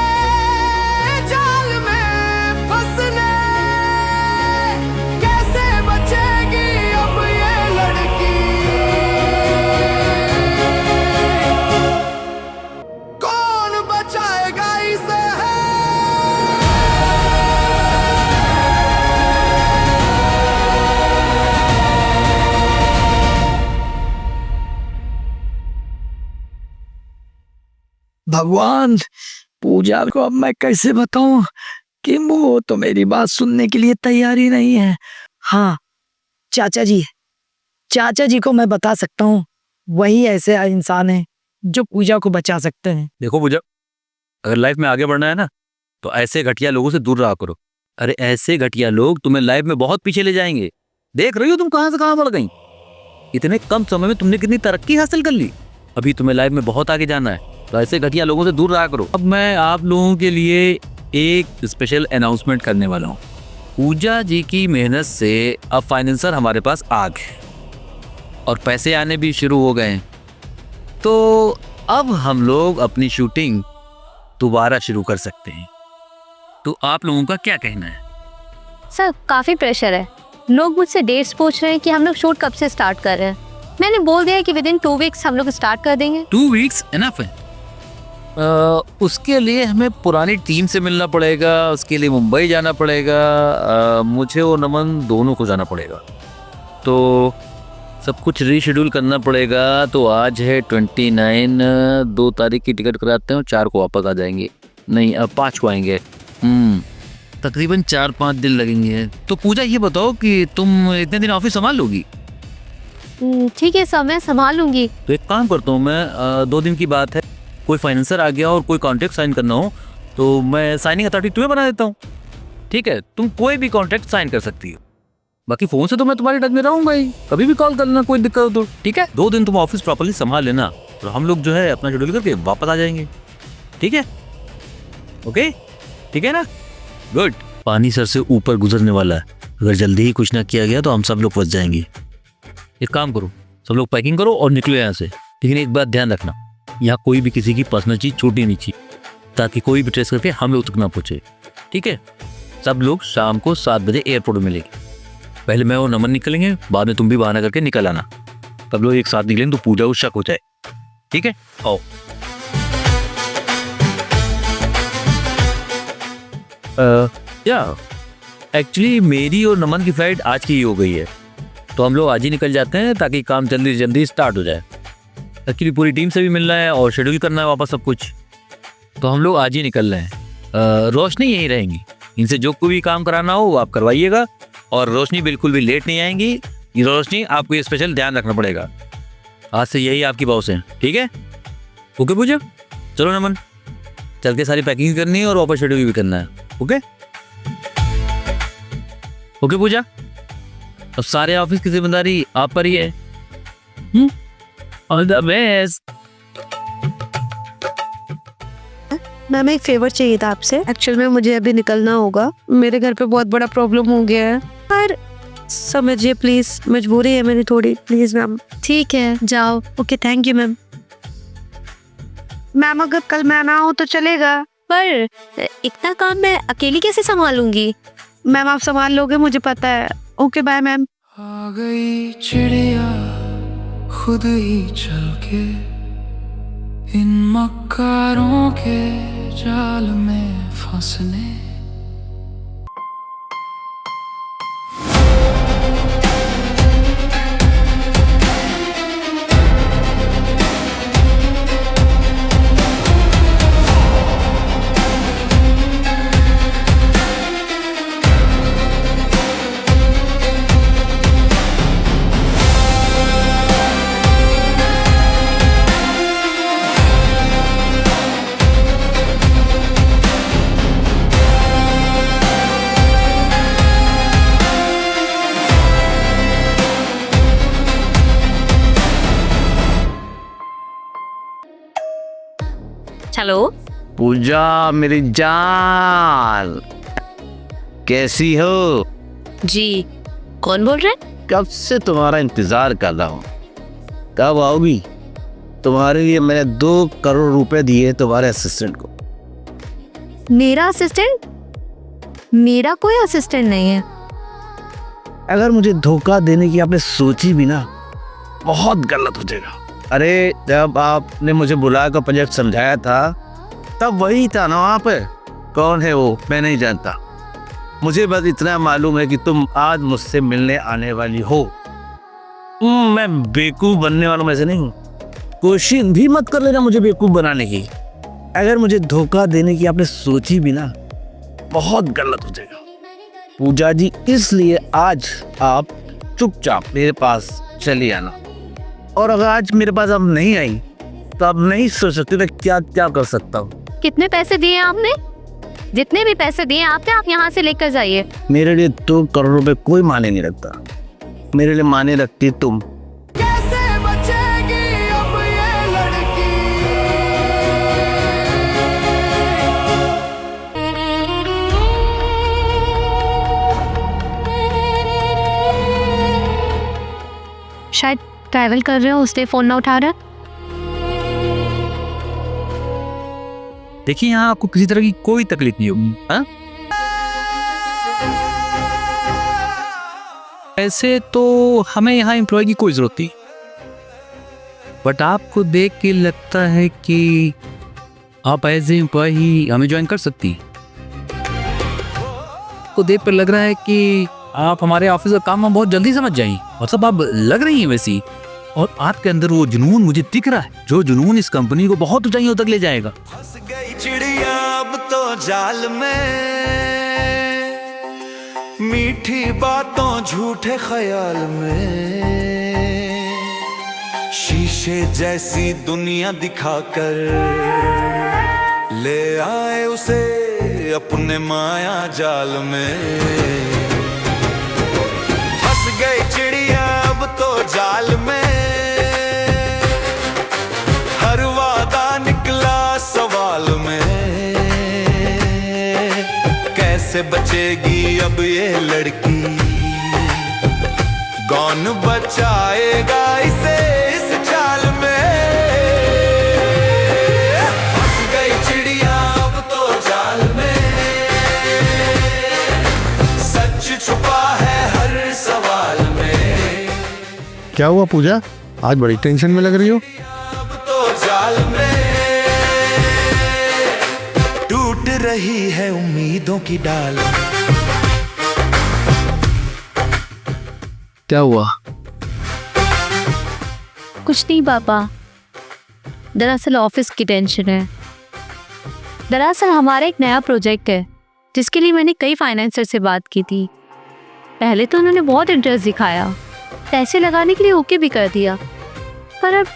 जाल में फंसने, कैसे बचेगी अब ये लड़की। कौन बचाएगा इसे। भगवान, पूजा को अब मैं कैसे बताऊं कि वो तो मेरी बात सुनने के लिए तैयार ही नहीं है। हाँ, चाचा जी को मैं बता सकता हूँ, वही ऐसे इंसान है जो पूजा को बचा सकते हैं। देखो पूजा, अगर लाइफ में आगे बढ़ना है ना तो ऐसे घटिया लोगों से दूर रहा करो। अरे ऐसे घटिया लोग तुम्हें लाइफ में बहुत पीछे ले जाएंगे। देख रही हो तुम कहां से कहां बढ़ गई। इतने कम समय में तुमने कितनी तरक्की हासिल कर ली। अभी तुम्हें लाइफ में बहुत आगे जाना है, तो ऐसे घटिया लोगों से दूर रहा करो। अब मैं आप लोगों के लिए एक स्पेशल अनाउंसमेंट करने वाला हूँ। पूजा जी की मेहनत से अब फाइनेंसर हमारे पास आ गए और पैसे आने भी शुरू हो गए हैं। तो अब हम लोग अपनी शूटिंग दोबारा शुरू कर सकते हैं। तो आप लोगों का क्या कहना है? सर काफी प्रेशर है। लोग मुझसे डेट्स पूछ रहे हैं कि हम लोग शूट कब से स्टार्ट कर रहे हैं। मैंने बोल दिया कि विद इन 2 वीक्स हम लोग स्टार्ट कर देंगे। 2 वीक्स इनफ है? उसके लिए हमें पुरानी टीम से मिलना पड़ेगा, उसके लिए मुंबई जाना पड़ेगा, मुझे और नमन दोनों को जाना पड़ेगा, तो सब कुछ रीशेड्यूल करना पड़ेगा। तो आज है 29, 2 तारीख की टिकट कराते हैं, 4 को वापस आ जाएंगे। नहीं, अब 5 को आएंगे। तकरीबन 4-5 दिन लगेंगे। तो पूजा ये बताओ कि तुम इतने दिन ऑफिस संभाल लोगी? ठीक है सर, मैं संभाल लूंगी। तो एक काम करता हूँ मैं, 2 दिन की बात है, कोई फाइनेंसर आ गया और कोई कॉन्ट्रैक्ट साइन करना हो तो मैं साइनिंग अथॉरिटी तुम्हें बना देता हूँ। ठीक है, तुम कोई भी कॉन्ट्रैक्ट साइन कर सकती हो। बाकी फ़ोन से तो मैं तुम्हारे टच में रहूँगा ही, कभी भी कॉल कर लेना, कोई दिक्कत हो तो। ठीक है, 2 दिन तुम ऑफिस प्रॉपर्ली संभाल लेना, तो हम लोग जो है अपना शेड्यूल करके वापस आ जाएंगे। ठीक है? ओके, ठीक है ना? गुड। पानी सर से ऊपर गुजरने वाला है, अगर जल्दी ही कुछ ना किया गया तो हम सब लोग फंस जाएंगे। एक काम करो, सब लोग पैकिंग करो और निकलो यहाँ से। लेकिन एक बात ध्यान रखना, यहाँ कोई भी किसी की पर्सनल चीज़ छूटनी नहीं चाहिए, ताकि कोई भी ट्रेस करके हम लोग तक ना पहुँचे। ठीक है? सब लोग शाम को 7 बजे एयरपोर्ट में मिलेंगे। पहले मैं और नमन निकलेंगे, बाद में तुम भी बहाना करके निकल आना। सब लोग एक साथ निकलेंगे तो पूजा को शक हो जाए। ठीक है? आओ। एक्चुअली मेरी और नमन की फ्लाइट आज की ही हो गई है, तो हम लोग आज ही निकल जाते हैं ताकि काम जल्दी जल्दी स्टार्ट हो जाए। एक्चुअली पूरी टीम से भी मिलना है और शेड्यूल करना है वापस सब कुछ, तो हम लोग आज ही निकल रहे हैं। रोशनी यहीं रहेंगी, इनसे जो कोई भी काम कराना हो वो आप करवाइएगा, और रोशनी बिल्कुल भी लेट नहीं आएंगी। ये रोशनी, आपको ये स्पेशल ध्यान रखना पड़ेगा। आज से यही आपकी बॉस है। ठीक है? ओके पूजा, चलो नमन, चल के सारी पैकिंग करनी है और वापस शेड्यूल भी करना है। ओके ओके पूजा, अब सारे ऑफिस की जिम्मेदारी आप पर ही है। All the best. मैम एक फेवर चाहिए था आपसे। एक्चुअल में मुझे अभी निकलना होगा, मेरे घर पे बहुत बड़ा प्रॉब्लम हो गया है, पर समझिए प्लीज, मजबूरी है मेरी थोड़ी, प्लीज मैम। ठीक है, जाओ। Okay, thank you ma'am. Ma'am अगर कल मैं ना हूँ तो चलेगा? पर इतना काम मैं अकेली कैसे संभालूंगी? मैम आप संभाल लोगे, मुझे पता है। Okay bye ma'am. आ गई चिड़िया खुद ही चल के इन मक्कारों के जाल में फंसने। हेलो पूजा मेरी जान, कैसी हो? जी, कौन बोल रहे हैं? कब से तुम्हारा इंतजार कर रहा हूँ, कब आओगी? तुम्हारे लिए मैंने 2 करोड़ रुपए दिए तुम्हारे असिस्टेंट को। मेरा असिस्टेंट? मेरा कोई असिस्टेंट नहीं है। अगर मुझे धोखा देने की आपने सोची भी ना, बहुत गलत हो जाएगा। अरे जब आपने मुझे बुलाकर प्रोजेक्ट समझाया था तब वही था ना वहाँ पे। कौन है वो मैं नहीं जानता, मुझे बस इतना मालूम है कि तुम आज मुझसे मिलने आने वाली हो। मैं बेवकूफ़ बनने वालों में से नहीं हूँ, कोशिश भी मत कर लेना मुझे बेवकूफ़ बनाने की। अगर मुझे धोखा देने की आपने सोची भी ना, बहुत गलत हो जाएगा पूजा जी। इसलिए आज आप चुपचाप मेरे पास चली आना, और अगर आज मेरे पास आप नहीं आई तो आप नहीं सोच सकते मैं क्या क्या कर सकता हूँ। कितने पैसे दिए आपने? जितने भी पैसे दिए आपने, आप यहाँ से लेकर जाइए। मेरे लिए 2 करोड़ रुपए कोई माने नहीं रखता, मेरे लिए माने रखती तुम। कैसे बचेगी अब ये लड़की? शायद ट्रैवल कर रहे हो, उसने फोन ना उठा रहा। देखिए यहाँ आपको किसी तरह की कोई तकलीफ नहीं होगी। हाँ, ऐसे तो हमें यहाँ एम्प्लॉय की कोई जरूरत नहीं, बट आपको देख के लगता है कि आप एज ए एम्प्लॉय ही हमें ज्वाइन कर सकती। को देख कर लग रहा है कि आप हमारे ऑफिस का काम हम बहुत जल्दी समझ जाएं, मतलब आप लग रही हैं वैसी, और आपके अंदर वो जुनून मुझे दिख रहा है, जो जुनून इस कंपनी को बहुत ऊंचाइयों तक ले जाएगा। फंस गई चिड़िया अब तो जाल में, मीठी बातों झूठे ख्याल में, शीशे जैसी दुनिया दिखाकर ले आए उसे अपने माया जाल में। फंस गई चिड़िया अब तो जाल में, हर वादा निकला सवाल में, कैसे बचेगी अब ये लड़की? कौन बचाएगा इसे इस जाल में? फंस गई चिड़िया अब तो जाल में, सच छुपा है हर सवाल में। क्या हुआ पूजा, आज बड़ी टेंशन में लग रही हो? अब तो जाल में टूट रही है उम्मीदों की डाल। क्या हुआ? कुछ नहीं पापा, दरअसल ऑफिस की टेंशन है। दरअसल हमारा एक नया प्रोजेक्ट है जिसके लिए मैंने कई फाइनेंसर से बात की थी। पहले तो उन्होंने बहुत इंटरेस्ट दिखाया, पैसे लगाने के लिए ओके भी कर दिया, पर अब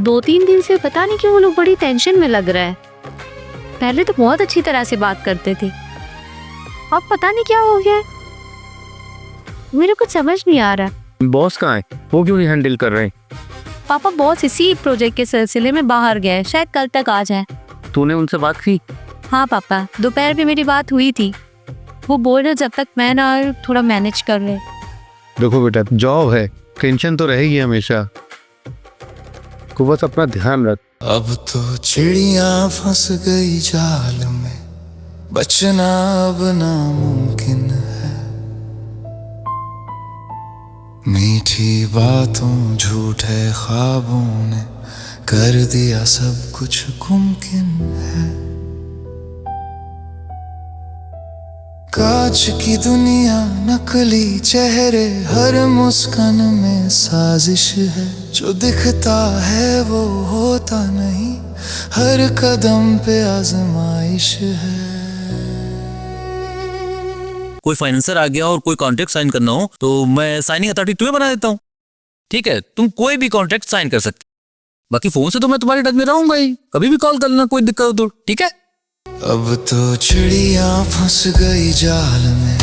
2-3 दिन से पता नहीं क्यों वो लोग बड़ी टेंशन में लग रहा है। पहले तो बहुत अच्छी तरह से बात करते थे, अब पता नहीं क्या हो गया, मेरे कुछ समझ नहीं आ रहा। बॉस कहाँ है, वो क्यों नहीं हैंडल कर रहे? पापा बॉस इसी प्रोजेक्ट के सिलसिले में बाहर गए, शायद कल तक आ जाए। तूने उनसे बात की? हाँ पापा, दोपहर में मेरी बात हुई थी, वो बोल रहे जब तक मैं ना आऊं थोड़ा मैनेज कर ले। देखो बेटा, जॉब है, टेंशन तो रहेगी हमेशा, को बस अपना ध्यान रख। अब तो चिड़िया फंस गई जाल में, बचना अब नामुमकिन है। मीठी बातों झूठे ख्वाबों ने कर दिया सब कुछ मुमकिन है। कांच की दुनिया, नकली चेहरे, हर मुस्कान में साजिश है। जो दिखता है वो होता नहीं, हर कदम पे आजमाइश है। कोई फाइनेंसर आ गया और कोई कॉन्ट्रैक्ट साइन करना हो तो मैं साइनिंग अथॉरिटी तुम्हें बना देता हूँ, ठीक है? तुम कोई भी कॉन्ट्रैक्ट साइन कर सकते, बाकी फोन से तो मैं तुम्हारे टच में रहूंगा ही, कभी भी कॉल कर लेना कोई दिक्कत हो तो, ठीक है? अब तो चिड़िया फंस गई जाल में,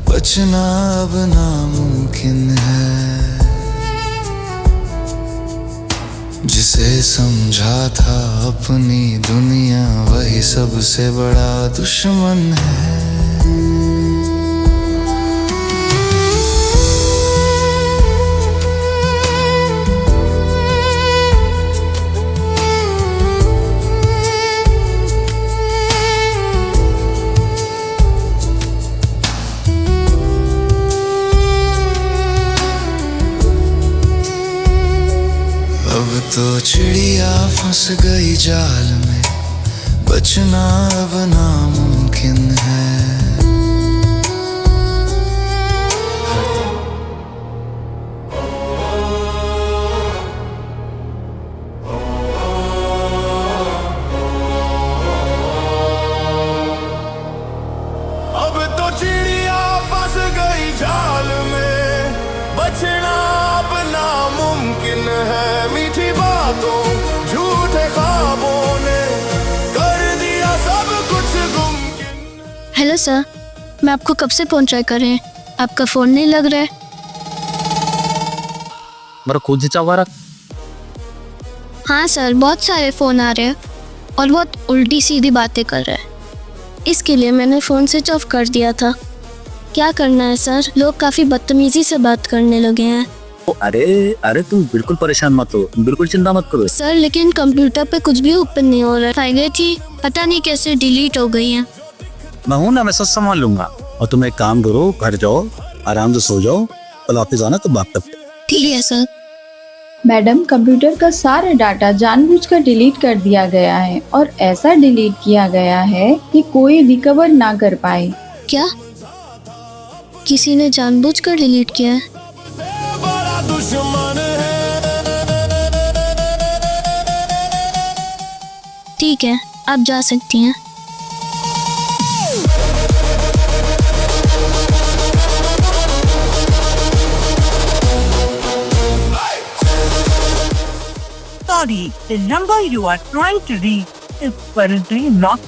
बचना अब नामुमकिन है। जिसे समझा था अपनी दुनिया, वही सबसे बड़ा दुश्मन है। अब तो चिड़िया फंस गई जाल में, बचना अब नामुमकिन है। मुमकिन है, मीठी बातों झूठे ख्वाबों ने कर दिया सब कुछ गुमकिन। हेलो सर, मैं आपको कब से फ़ोन ट्राई कर रहे हैं, आपका फ़ोन नहीं लग रहा है। मेरा खुद चावा हाँ सर, बहुत सारे फ़ोन आ रहे हैं और बहुत उल्टी सीधी बातें कर रहे हैं, इसके लिए मैंने फ़ोन स्विच ऑफ कर दिया था। क्या करना है सर, लोग काफ़ी बदतमीज़ी से बात करने लगे हैं। अरे अरे तुम बिल्कुल परेशान मत हो, बिल्कुल चिंता मत करो सर लेकिन कंप्यूटर पे कुछ भी ओपन नहीं हो रहा है, फाइलें थी पता नहीं कैसे डिलीट हो गई हैं। मैं हूँ ना, मैं सब संभाल लूंगा। और तुम एक काम करो, घर जाओ, आराम से सो जाओ, कल ऑफिस आना तो बात करते। ठीक है सर। मैडम, कंप्यूटर का सारा डाटा जानबूझकर डिलीट कर दिया गया है और ऐसा डिलीट किया गया है कि कोई रिकवर ना कर पाए। क्या किसी ने जानबूझकर डिलीट किया है? ठीक है, आप जा सकती हैं। Sorry, the number you are trying to reach is currently not.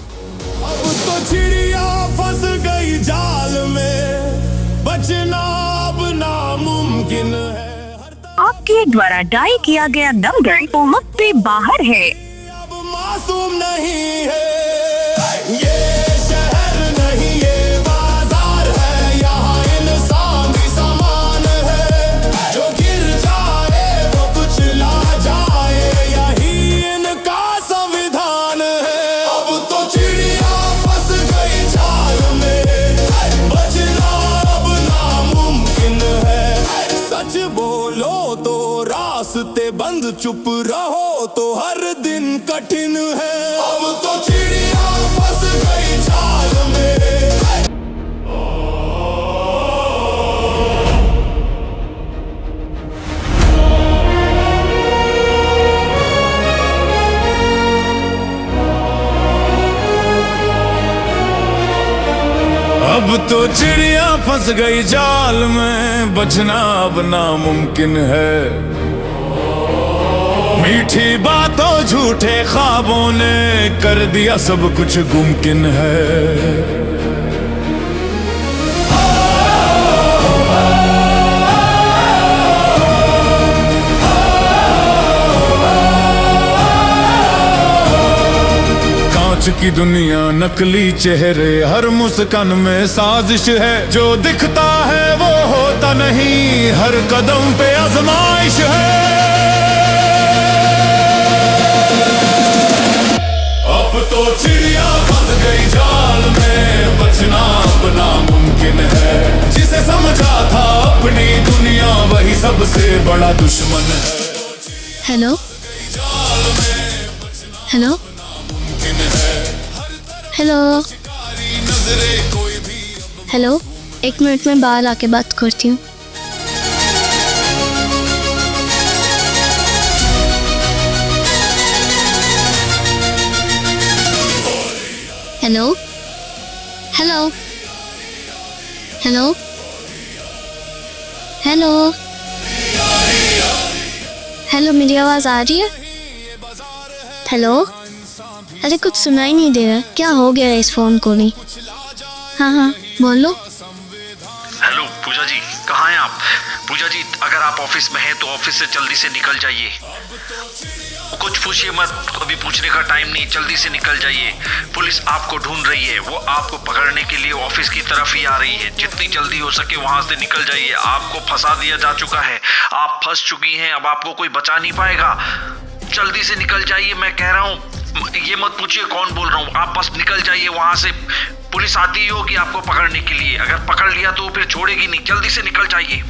अब तो चिड़िया फंस गई जाल में, बचना अब नामुमकिन है। आपके द्वारा डायल किया गया नंबर उम्मीद पे बाहर है। अब मासूम नहीं है ये शहर, नहीं ये बाजार है, यहाँ इंसान भी समान है। जो गिर जाए वो कुछ ला जाए, यही इनका संविधान है। अब तो चिड़िया फंस गई जाल में, बचना अब नामुमकिन है। सच बोलो तो रास्ते बंद, चुप रहो तो हर दिन कठिन है। अब तो चिड़िया फंस गई जाल में। अब तो चिड़िया फंस गई जाल में, बचना अब नामुमकिन है। मीठी बातों झूठे ख्वाबों ने कर दिया सब कुछ गुमकिन है। कांच की दुनिया, नकली चेहरे, हर मुस्कान में साजिश है। जो दिखता है वो होता नहीं, हर कदम पे आजमाइश है। अब तो चिड़िया फंस गई जाल में, बचना अब नामुमकिन है। जिसे समझा था अपनी दुनिया, वही सबसे बड़ा दुश्मन है। Hello hello hello hello, 1 minute में बाहर आके बात करती हूँ। Hello hello hello hello hello, मेरी आवाज़ आ रही है? हेलो, अरे कुछ सुनाई नहीं दे रहा, क्या हो गया है इस फ़ोन को भी? हाँ हाँ बोलो। हेलो पूजा जी, कहाँ हैं आप? पूजा जी, अगर आप ऑफिस में हैं तो ऑफिस से जल्दी से निकल जाइए। कुछ पूछिए मत, अभी पूछने का टाइम नहीं, जल्दी से निकल जाइए। पुलिस आपको ढूंढ रही है, वो आपको पकड़ने के लिए ऑफिस की तरफ ही आ रही है। जितनी जल्दी हो सके वहां से निकल जाइए। आपको फंसा दिया जा चुका है, आप फंस चुकी हैं, अब आपको कोई बचा नहीं पाएगा। जल्दी से निकल जाइए, मैं कह रहा हूँ। ये मत पूछिए कौन बोल रहा हूँ, आप बस निकल जाइए वहां से। पुलिस आती ही होगी आपको पकड़ने के लिए, अगर पकड़ लिया तो फिर छोड़ेगी नहीं। जल्दी से निकल जाइए।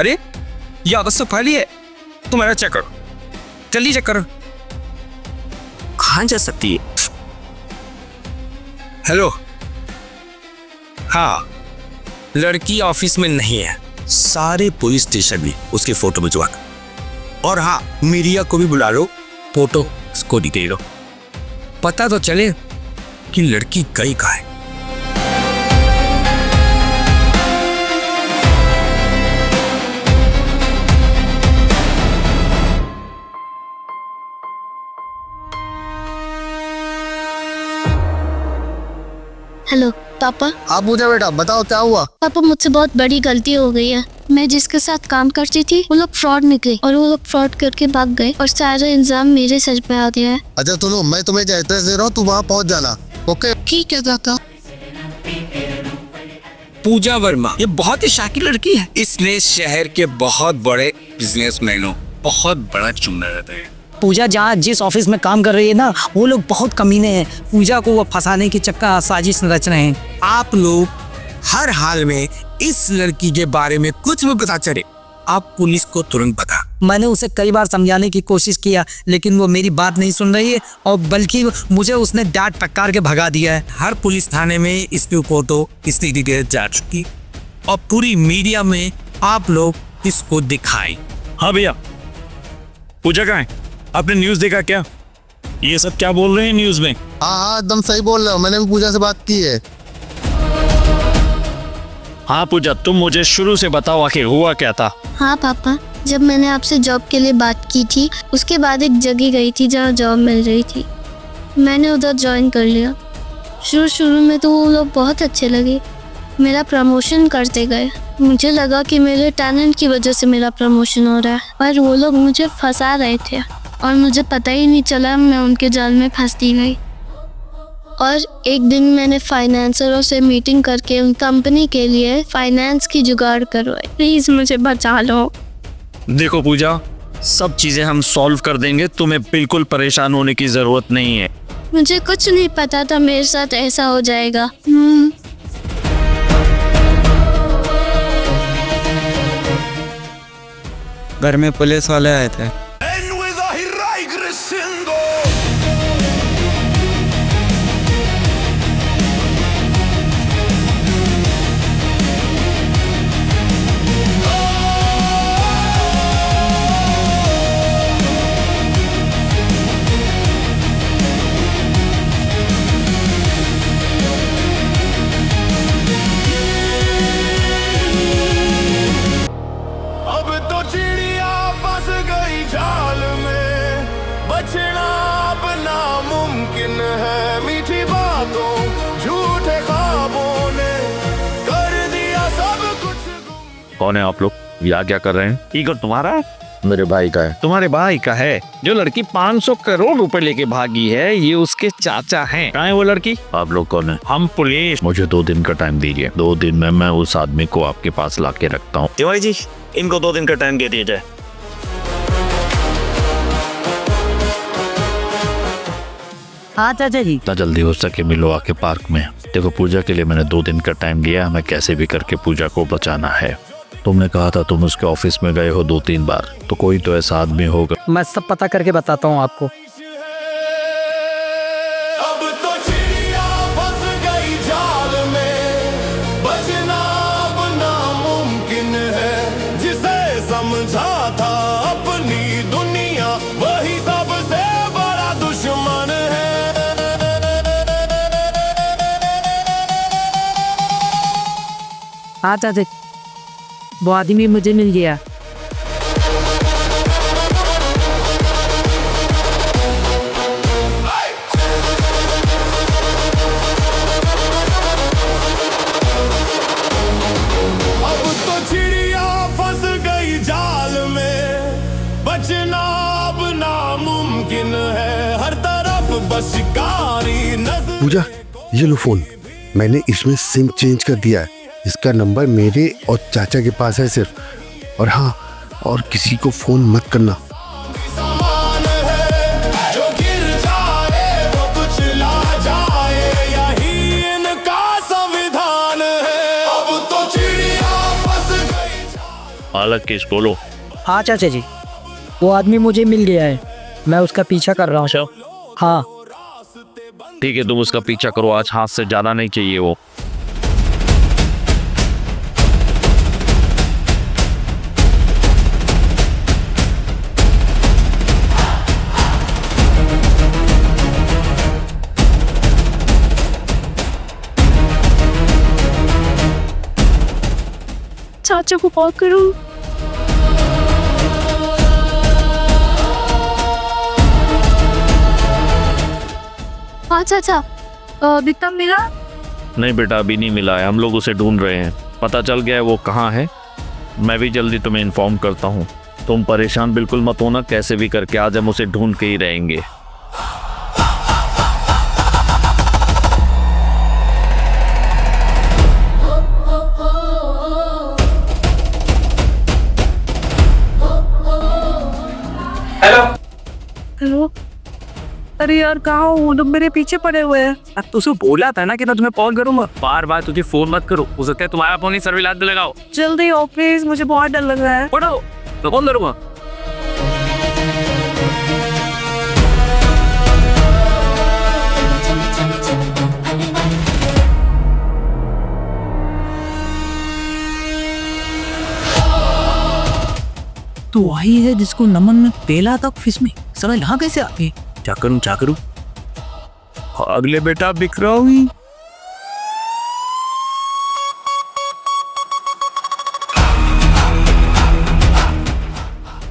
अरे ये आदत से फैली है, तुम मेरा चेक करो, जल्दी चेक करो। कहाँ जा सकती है? हेलो, हाँ, लड़की ऑफिस में नहीं है। सारे पुलिस स्टेशन में उसके फोटो भिजवा, और हाँ, मीडिया को भी बुला लो, फोटो उसको दे दो, पता तो चले कि लड़की गई कहाँ है। हेलो पापा। आप पूछा बेटा, बताओ क्या हुआ? पापा मुझसे बहुत बड़ी गलती हो गई है। मैं जिसके साथ काम करती थी वो लोग फ्रॉड निकले और वो लोग फ्रॉड करके भाग गए और सारा इल्जाम मेरे सर पे आ गया है। अच्छा सुनो, मैं तुम्हें एड्रेस दे रहा हूँ, तू वहाँ पहुँच जाना। ओके ठीक है दादा। पूजा वर्मा ये बहुत ही शाकिर लड़की है। इसने शहर के बहुत बड़े बिजनेसमैनों बहुत बड़ा चुना रहता है। पूजा जहाँ जिस ऑफिस में काम कर रही है ना, वो लोग बहुत कमीने हैं। पूजा को वो फंसाने की चक्कर साजिश रच रहे हैं। आप लोग हर हाल में इस लड़की के बारे में कुछ भी पता चले, आप पुलिस को तुरंत बता। मैंने उसे कई बार समझाने की कोशिश किया, लेकिन वो मेरी बात नहीं सुन रही है और बल्कि मुझे उसने डांट टक्कार के भगा दिया है। हर पुलिस थाने में इसकी फोटो इसकी डिटेल जा चुकी और पूरी मीडिया में आप लोग इसको दिखाएं। हाँ भैया, पूजा कहाँ है? आपने न्यूज़ देखा क्या? ये सब क्या बोल रहे हैं न्यूज़ में? हाँ, एकदम सही बोल रहे हो, मैंने भी पूजा से बात की है। हाँ पूजा, तुम मुझे शुरू से बताओ आखिर हुआ क्या था? हाँ पापा, जब मैंने आपसे जॉब के लिए बात की थी, उसके बाद एक जगह गई थी जहाँ जॉब मिल रही थी। मैंने उधर ज्वाइन कर लिया। शुरू में तो वो लोग बहुत अच्छे लगे, मेरा प्रमोशन करते गए। मुझे लगा कि मेरे टैलेंट की वजह से मेरा प्रमोशन हो रहा है, पर वो लोग मुझे फंसा रहे थे और मुझे पता ही नहीं चला, मैं उनके जाल में फंसती गई। और एक दिन मैंने फाइनेंसरों से मीटिंग करके उन कंपनी के लिए फाइनेंस की जुगाड़ करवाई। प्लीज़ मुझे बचा लो। देखो पूजा, सब चीज़ें हम सॉल्व कर देंगे, तुम्हें बिल्कुल परेशान होने की ज़रूरत नहीं है। मुझे कुछ नहीं पता था मेरे साथ ऐसा हो जाएगा। घर में पुलिस वाले आए थे। अब तो चिड़िया फंस गई जाल में, बचना अब नामुमकिन है। मीठी बातों झूठे ख्वाबों ने कर दिया सब कुछ। कौन है आप लोग? यहाँ क्या कर रहे हैं? ईगो तुम्हारा है? मेरे भाई का है। तुम्हारे भाई का है? जो लड़की 500 करोड़ रुपए लेके भागी है, ये उसके चाचा हैं। कहाँ है वो लड़की? आप लोग कौन है? हम पुलिस। मुझे 2 दिन का टाइम दीजिए, 2 दिन में मैं उस आदमी को आपके पास ला के रखता हूँ। तिवारी जी, इनको 2 दिन का टाइम दे दिया जाए। हाँ चाचा जी। जितना जल्दी हो सके मिलो आके पार्क में। देखो पूजा के लिए मैंने 2 दिन का टाइम दिया, हमें कैसे भी करके पूजा को बचाना है। तुमने कहा था तुम उसके ऑफिस में गए हो 2-3 बार, तो कोई तो ऐसा आदमी होगा। मैं सब पता करके बताता हूँ आपको। अब तो चिड़िया फंस गई जाल में, बचना अब नामुमकिन है। जिसे समझा था अपनी दुनिया, वही सबसे बड़ा दुश्मन है। हाँ चाचा, वो आदमी मुझे मिल गया। अब तो चिड़िया फंस गई जाल में, बचना अब नामुमकिन है। हर तरफ बस शिकारी नजर। पूजा, ये लो फोन, मैंने इसमें सिम चेंज कर दिया है। इसका नंबर मेरे और चाचा के पास है सिर्फ। और हाँ, और किसी को फोन मत करना। समान है, जो गिर जाए वो कुछ ला जाए, यही इनका संविधान है। अब तो चिड़िया फंस गई। अलग केस बोलो। हाँ चाचा जी, वो आदमी मुझे मिल गया है, मैं उसका पीछा कर रहा हूँ। हाँ ठीक है, तुम उसका पीछा करो, आज हाथ से ज़्यादा नहीं चाहिए वो। चाचा को कॉल करूं। हाँ चाचा, विक्रम मिला? नहीं बेटा, अभी नहीं मिला है, हम लोग उसे ढूंढ रहे हैं। पता चल गया है वो कहाँ है, मैं भी जल्दी तुम्हें इन्फॉर्म करता हूँ। तुम परेशान बिल्कुल मत होना, कैसे भी करके आज हम उसे ढूंढ के ही रहेंगे। हेलो, अरे यार कहाँ हो? वो लोग मेरे पीछे पड़े हुए हैं। अब तो उसे बोला था ना कि मैं तुम्हें कॉल करूंगा। बार बार तुझे फोन मत करो, हो सकता है तुम्हारा फोन ही सर्विलांस में लगाओ। जल्दी आओ प्लीज, मुझे बहुत डर लग रहा है। पढ़ो तो कौन करूंगा। तो वही है जिसको नमन ने पेला था फिश में, साला यहाँ कैसे आ गए? क्या करूं? अगले बेटा बिक्रम।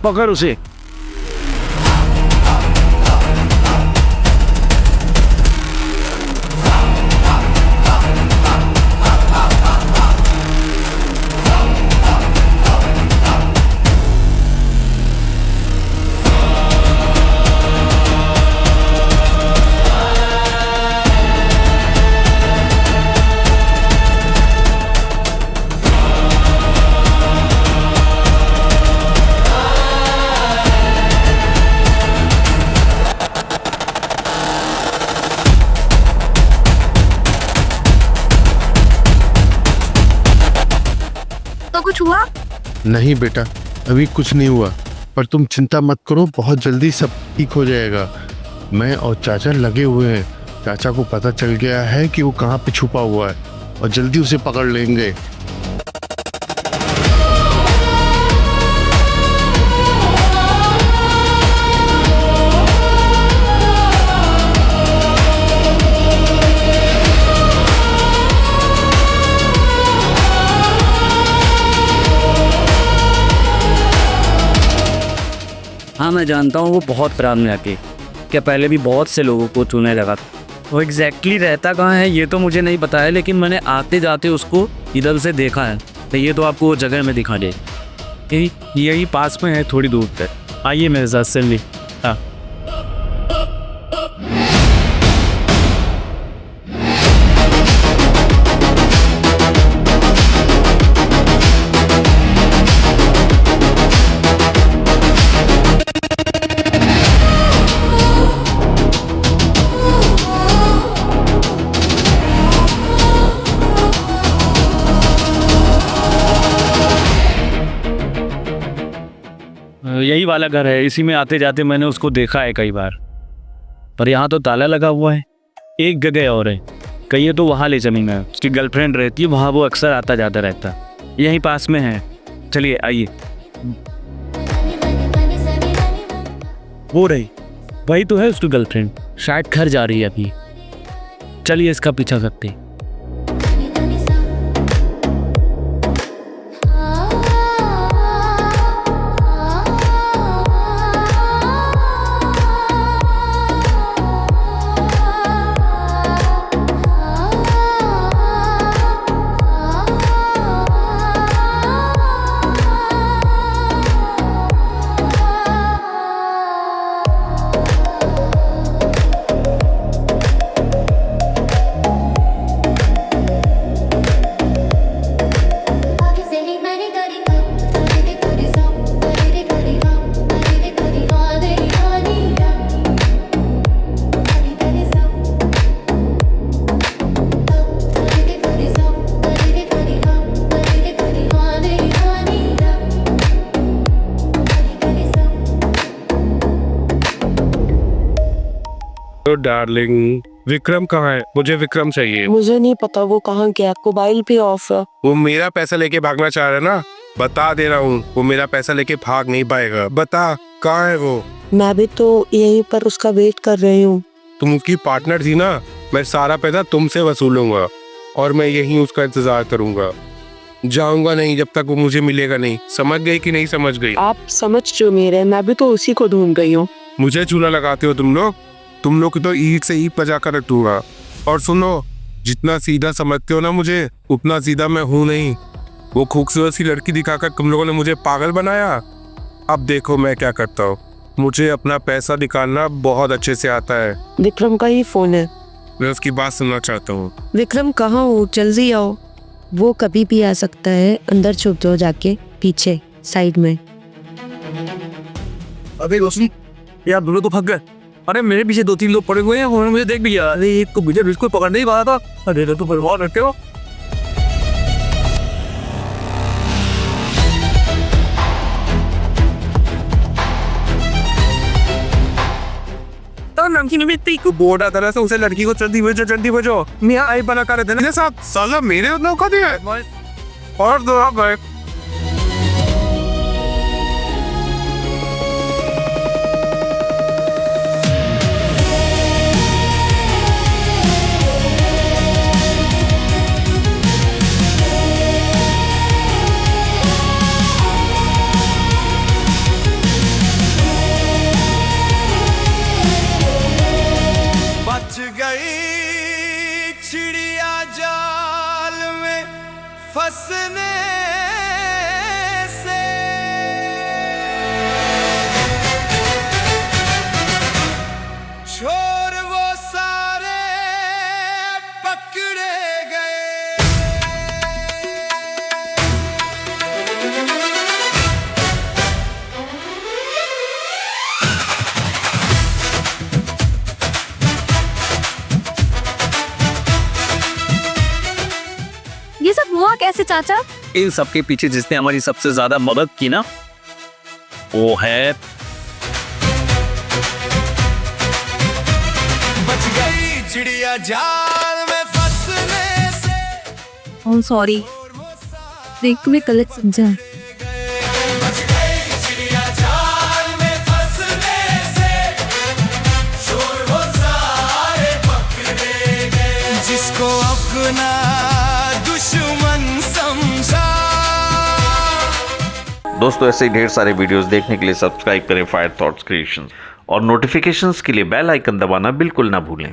पकड़ उसे। तो कुछ हुआ? नहीं बेटा, अभी कुछ नहीं हुआ, पर तुम चिंता मत करो, बहुत जल्दी सब ठीक हो जाएगा। मैं और चाचा लगे हुए हैं। चाचा को पता चल गया है कि वो कहाँ पे छुपा हुआ है और जल्दी उसे पकड़ लेंगे। हाँ मैं जानता हूँ, वो बहुत खराब में आके क्या पहले भी बहुत से लोगों को चुनने लगा था। वो एग्जैक्टली रहता कहाँ है ये तो मुझे नहीं पता है, लेकिन मैंने आते जाते उसको इधर से देखा है। तो ये तो आपको वो जगह में दिखा दे, यही पास में है, थोड़ी दूर तक। आइए मेरे साथ सैंडी। हाँ यही वाला घर है, इसी में आते जाते मैंने उसको देखा है कई बार, पर यहाँ तो ताला लगा हुआ है। एक जगह और है, कहिए तो वहाँ ले चलेंगे, उसकी गर्लफ्रेंड रहती है वहाँ, वो अक्सर आता जाता रहता, यहीं पास में है। चलिए आइए। वो रही, वही तो है उसकी गर्लफ्रेंड, शायद घर जा रही है अभी। चलिए इसका पीछा करते हैं। हेलो डार्लिंग, विक्रम कहाँ है? मुझे विक्रम चाहिए। मुझे नहीं पता वो कहाँ गया, मोबाइल भी ऑफ है। वो मेरा पैसा लेके भागना चाह रहा है ना, बता दे रहा हूँ, वो मेरा पैसा लेके भाग नहीं पाएगा। बता कहाँ है वो? मैं भी तो यहीं पर उसका वेट कर रही हूँ। तुम उसकी पार्टनर थी ना, मैं सारा पैसा तुमसे वसूलूंगा और मैं यहीं उसका इंतजार करूंगा। जाऊंगा नहीं जब तक वो मुझे मिलेगा नहीं। समझ गई कि नहीं समझ गई? आप समझ जो मेरे, मैं भी तो उसी को ढूंढ गई हूँ। मुझे चूल्हा लगाते हो तुम लोग की तो ईंट से ईंट बजा कर रखूंगा। और सुनो, जितना सीधा समझते हो ना मुझे, उतना सीधा मैं हूँ नहीं। वो खूबसूरत सी लड़की दिखाकर तुम लोगों ने मुझे पागल बनाया। अब देखो मैं क्या करता हूँ। मुझे अपना पैसा निकालना बहुत अच्छे से आता है। विक्रम का ही फोन है। मैं उसकी बात सुनना चाहता हूँ। विक्रम कहाँ हो, जल्दी आओ। वो कभी भी आ सकता है, अंदर छुप जाओ जाके पीछे साइड में। अबे रोशनी, यार दोनों तो फंस गए। अरे मेरे पीछे 2-3 लोग पड़े हुए हैं, उन्होंने मुझे देख भी लिया। अरे एक को मुझे बिल्कुल पकड़ नहीं पा रहा था। अरे तो परवाह रखते हो। नमकीन मिट्टी को बोर्ड आता है उसे लड़की को जल्दी भेजो। मैं आई बना कर देना साहब, साला मेरे उतना औकात है। और दो आप गए। बच गई चिड़िया जाल में फंसने से। छोर वो सारे पकड़े गए। ये सब हुआ कैसे चाचा? इन सबके पीछे जिसने हमारी सबसे ज्यादा मदद की ना, वो है बच गई चिड़िया जाल में फंसने से। ओह सॉरी, देख तुम्हें गलत समझा। बच गई चिड़िया जाल में फंसने से। चोर वो सारे पकड़े गए। जिसको अपना दुश्मन समझा। दोस्तों ऐसे ही ढेर सारे वीडियोस देखने के लिए सब्सक्राइब करें फायर थॉट्स क्रिएशंस और नोटिफिकेशंस के लिए बेल आइकन दबाना बिल्कुल ना भूलें।